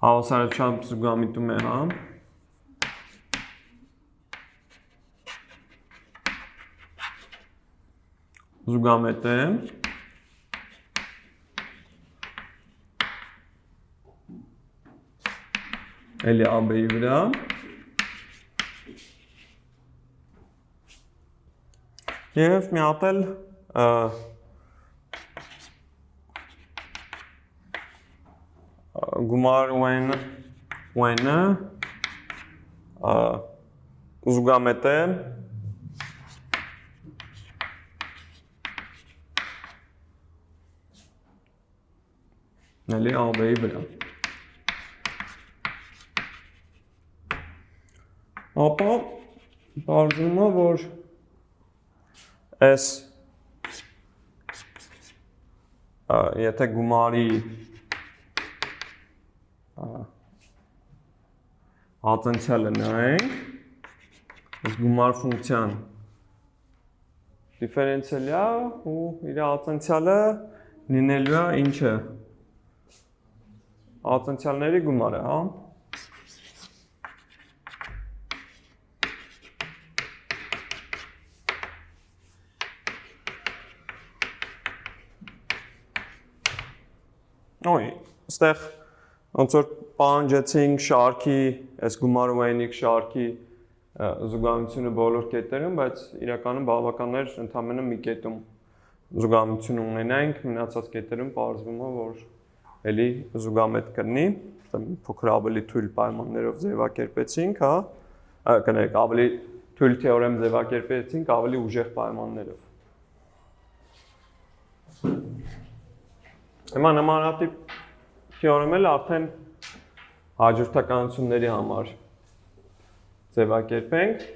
հավասարաչափ զուգամիտում է, հա, զուգամետ է էլի AB-ի վրա և մի հատ էլ գումար UN-ը զուգամետ է էլի AB-ի վրա։ Ապա բարձում է, որ այս եթե գումարի ածանցյալը նայենք, այս գումար ֆունկցիան դիֆերենցիալ է ու իր ածանցյալը լինելու է ինչը ածանցյալների գումարը, հա։ Այստեղ ոնց որ պահանջեցինք շարքի, այս գումարովայնիկ շարքի զուգահեռությունը բոլոր կետերում, բայց իրականում բավական էր ընդամենը մի կետում զուգահեռություն ունենանք, մնացած կետերում պարզվում է, որ էլի զուգամետ կլինի, փոքր ավելի թույլ պայմաններով ձևակերպեցինք, հա, կներեք, ավելի թույլ թեորեմ ձևակերպեցինք, ավելի ուժեղ պայմաններով։ Հիմա նմանատիպ թեորեմը արդեն հաջորդականությունների համար ձևակերպենք։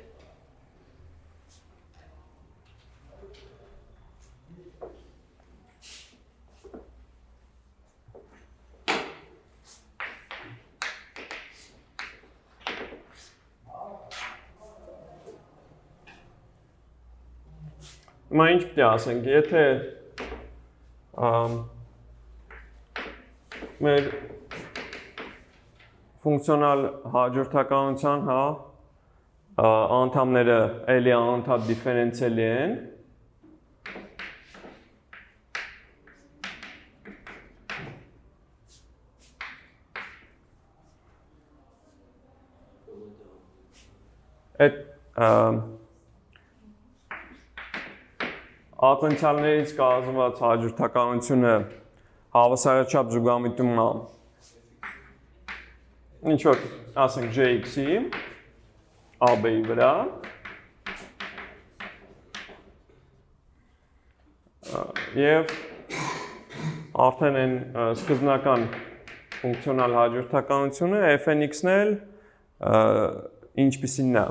Հիմա ինչ պետք է ասենք, եթե մեր ֆունկցիոնալ հաջորդականության, հա, անդամները էլի անընդհատ դիֆերենցիալի են, այդ ատենցիալներից կազմված հաջորդականությունը հավասարաչափ զուգամիտում է ինչ որ ասենք jx-ի AB-ի վրա եւ արդեն այն սկզբնական ֆունկցիոնալ հաջորդականությունը fn(x)-ն էլ ինչպիսին է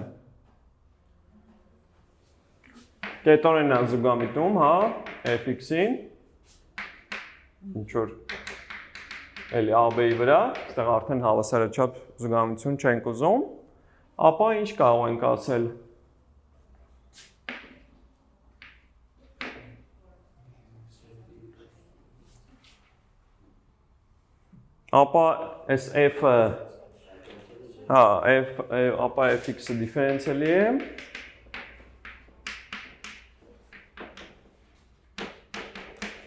կետորեն է զուգամիտում, հա, fx-ին, ինչ որ էլի AB-ի վրա, այստեղ արդեն հավասարաչափ զուգամություն չենք ուզում, ապա ինչ կարող ենք ասել։ Ապա այս f-ը, հա, ապա fx-ը դիֆերենցիալի է,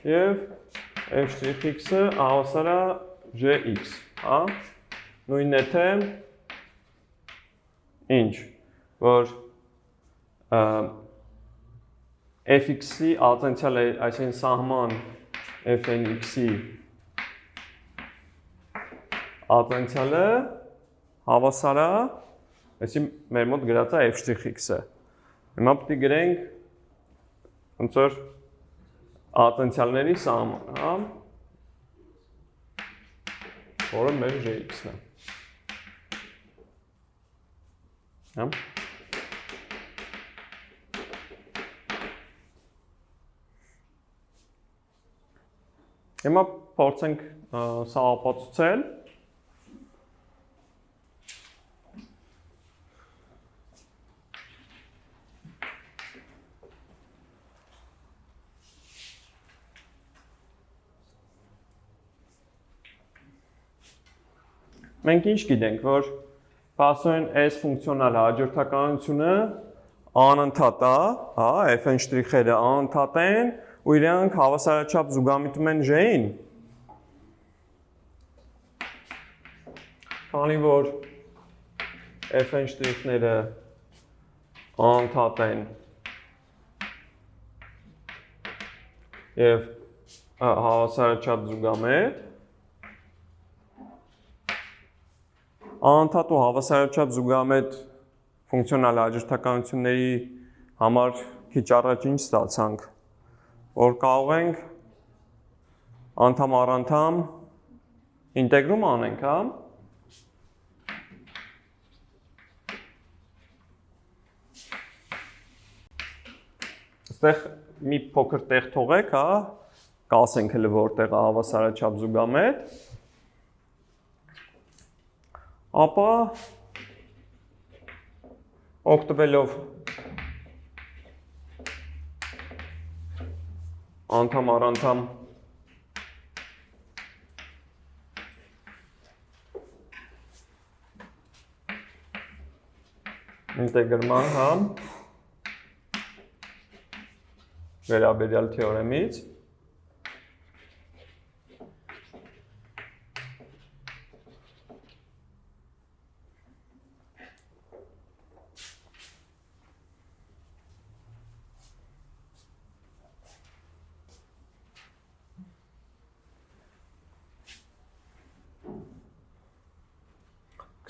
և f'(x)-ը հավասար է gx, հա, նույնն է թե ինչ, որ fx-ի ատենցիալը, այսինքն սահման fn(x)-ի ատենցիալը հավասար է, այսինքն մեր մոտ գրած է f'(x)-ը։ Հիմա պետք է գրենք ոնց որ ատենցիալների սահման, հա, որը մեր gx-ն է։ Հա։ Հիմա փորձենք սա ապացուցել։ Մենք ինչ գիտենք, որ փաստորեն այս ֆունկցիոնալ հաջորդականությունը անընդհատ է, հա, fn'-երը անընդհատ են ու իրանք հավասարաչափ զուգամիտում են j-ին։ Քանի որ fn'-ները անընդհատ են եւ հավասարաչափ զուգամետ, անընդհատ ու հավասարաչափ զուգամետ ֆունկցիոնալ հաջորդականությունների համար քիչ առաջ ինչ ստացանք, որ կարող ենք անդամ առ անդամ ինտեգրում անենք, հա։ Այստեղ մի փոքր տեղ թողեք, հա, կասենք հələ որտեղ է հավասարաչափ զուգամետ։ Ապա օգտվելով անդամ առ անդամ ինտեգրման, հա, վերաբերյալ թեորեմից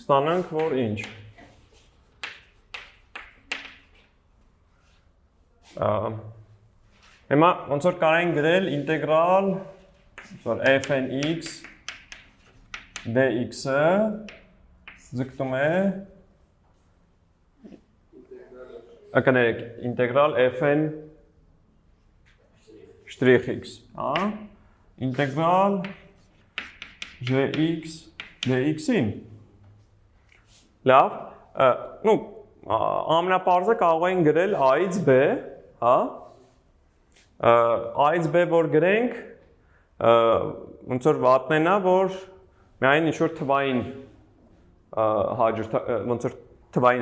Կստանանք, որ ինչ։ Հիմա ոնց որ կարող ենք գրել ինտեգրալ որ fn(x) dx-ը ձգտում է կներեք ինտեգրալ fn (x), հա, ինտեգրալ gx dx-ին։ Լավ, նու ամենապարզը կարող ենք գրել a-ից b, հա, a-ից b որ գրենք, ոնց որ վատնենա, որ միայն ինչ-որ թվային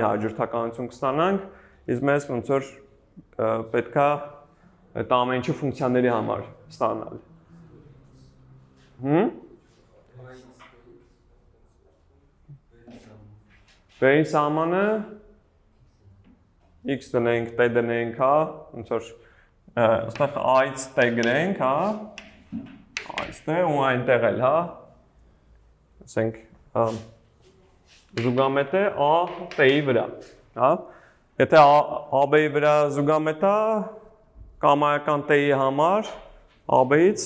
հաջորդականություն կստանանք, իսկ մեզ ոնց որ պետքա այդ ամեն ինչը ֆունկցիաների համար ստանալ։ B-ի սահմանը x դնենք, t դնենք, հա, ոնց որ այստեղ a-ից t գրենք, հա, a-ից t ու այնտեղ էլ, հա, ասենք զուգամետ է a t-ի վրա, հա, եթե a-b-ի վրա զուգամետ է կամայական t-ի համար a-b-ից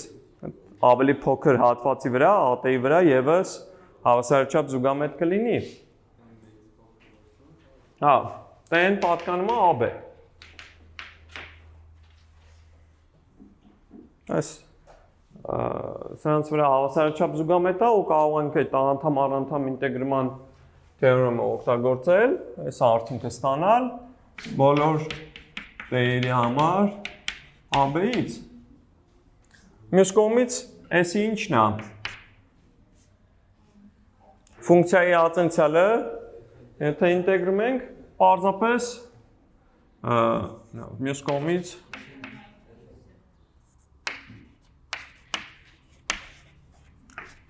ավելի փոքր հատվածի վրա, a-t-ի վրա եւս հավասարաչափ զուգամետ կլինի։ Հա, t-ն պատկանում է a-b։ Այս սրանց վրա հավասարաչափ զուգամետ է ու կարող ենք այդ անդամ առանդամ ինտեգրման թեորեմը օգտագործել, այս արդյունքը ստանալ բոլոր t-երի համար a-b-ից։ Մյուս կողմից S-ի ինչն է։ Ֆունկցիայի ատենցիալը, եթե ինտեգրում ենք, պարզապես մյուս կողմից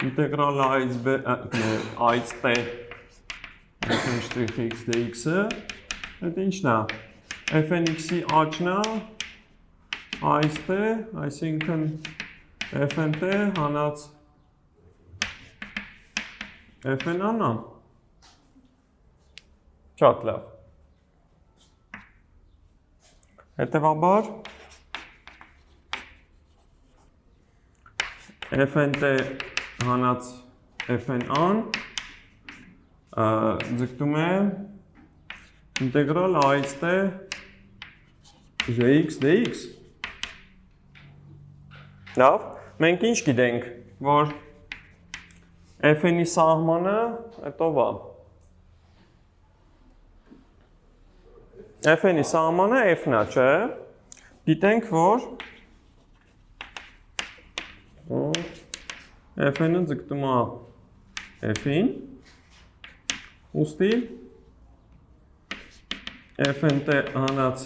ինտեգրալ a-ից b, a-ից t fn(x) dx-ը, այդ ինչն է, fn(x)-ի աճն է, a-ից t, այսինքն fn(t) հանած fn-ն է, շատ լավ, հետևաբար fn(t) հանած fn-ն ձգտում է ինտեգրալ a-ից t gx dx։ Լավ, մենք ինչ գիտենք, որ fn-ի սահմանը այդով է։ fn-ի սահմանը f-ն է, չէ։ Գիտենք, որ fn-ը ձգտում է f-ին, ուստի fn(t) հանած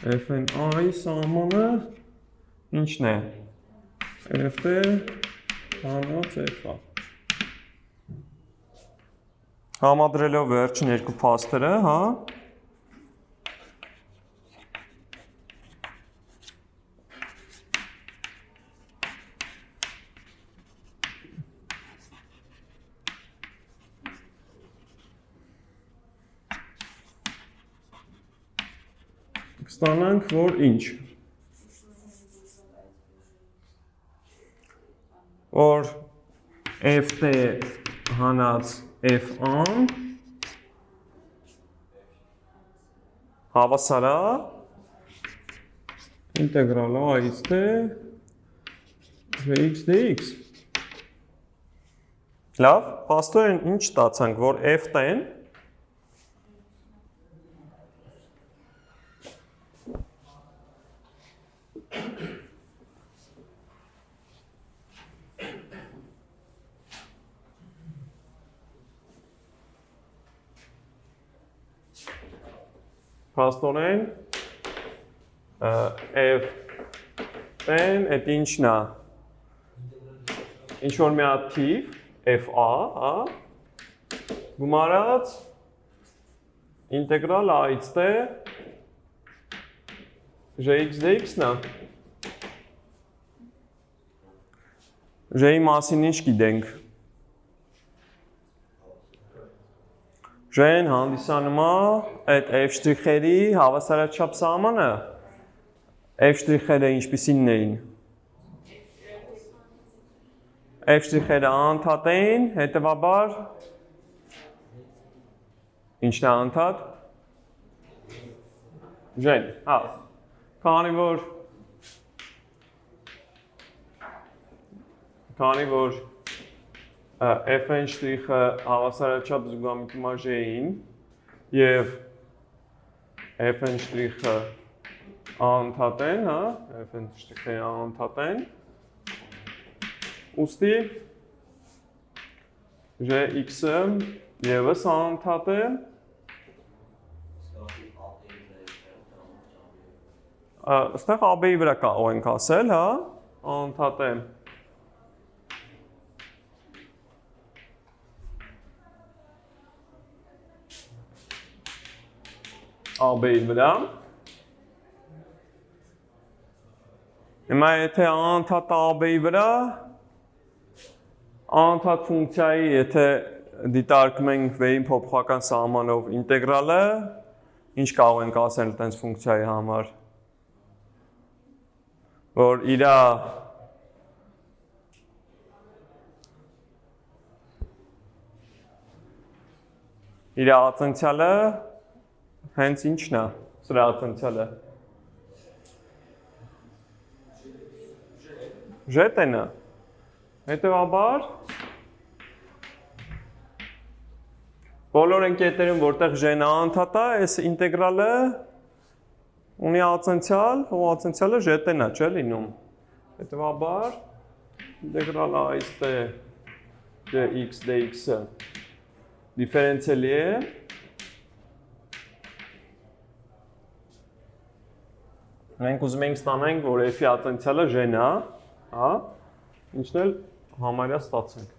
fn(a)-ի սահմանը ինչն է, f(t) հանած f-ը։ Համադրելով վերջին երկու փաստերը, հա, կստանանք, որ ինչ, որ f(t) հանած f(a)-ն հավասար է ինտեգրալ a-ից t gx dx։ Լավ, փաստորեն ինչ ստացանք, որ f(t)-ն փաստորեն f(t)-ն այդ ինչն է, ինչ որ մի հատ թիվ f(a), հա, գումարած ինտեգրալ a-ից t gx dx-ն է։ J-ի մասին ինչ գիտենք։ J-ն հանդիսանում է այդ f շտրիխերի հավասարաչափ սահմանը f շտրիխերը ինչպիսին էին f շտրիխերը անընդհատ էին, հետևաբար ինչն է անընդհատ J-ն, հա, քանի որ f-n շտրիխը հավասարաչափ զուգամիտ J-ին և f-n շտրիխը անընդհատ են, հա, f-n շտրիխերը անընդհատ են, ուստի Jx-ը ևս անընդհատ է, ստեղ AB-ի վրա կարող ենք ասել, հա, անընդհատ է AB-ի վրա Հիմա եթե անընդհատ AB-ի վրա անընդհատ ֆունկցիայի եթե դիտարկում ենք վերին փոփոխական սահմանով ինտեգրալը ինչ կարող ենք ասել տենց ֆունկցիայի համար որ իր ացնցյալը հենց ինչն է, սրա ացնցյալը J-ն է, հետևաբար բոլոր ընկետերում, որտեղ J-ն անընդհատ է, այս ինտեգրալը ունի ացնցյալ, ու ացնցյալը J-ն է, չէ՞ լինում։ Հետևաբար ինտեգրալը այստե dx dx-ը դիֆերենցիալի է Մենք ուզում ենք ստանանք, որ f-ի ացնցյալը J-ն է, հա, ինչն էլ համարյա ստացենք։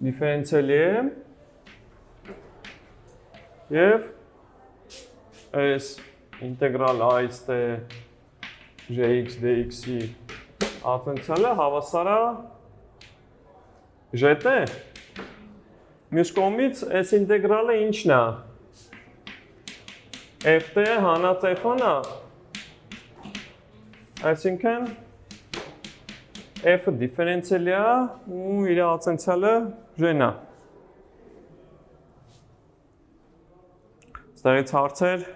Դիֆերենցիալի է և այս ինտեգրալ այստե Jx dx-ի ացնցյալը հավասար է J-ը Մյուս կողմից այս ինտեգրալը ինչն է, f-ը հանած f-ն է, այսինքն f-ը դիֆերենցիալի է ու իր ացնցյալը J-ն է։ Ստեղից հարցեր։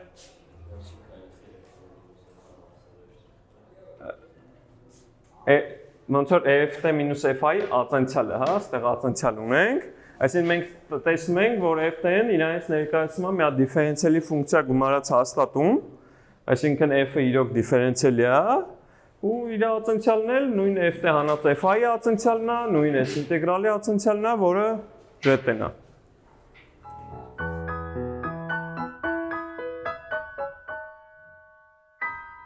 Ոնց որ f-ը մինուս f-ի ացնցյալը, հա, ստեղ ացնցյալ ունենք Այսինքն մենք տեսնում ենք, որ f-ն իրանից ներկայացնում է մի հատ դիֆերենցիալի ֆունկցիա գումարած հաստատում, այսինքն f-ը իրոք դիֆերենցիալի է, ու իր ացնցյալն էլ նույն f-ը հանած f-ի ացնցյալն է, նույն այս ինտեգրալի ացնցյալն է, որը J-ն է։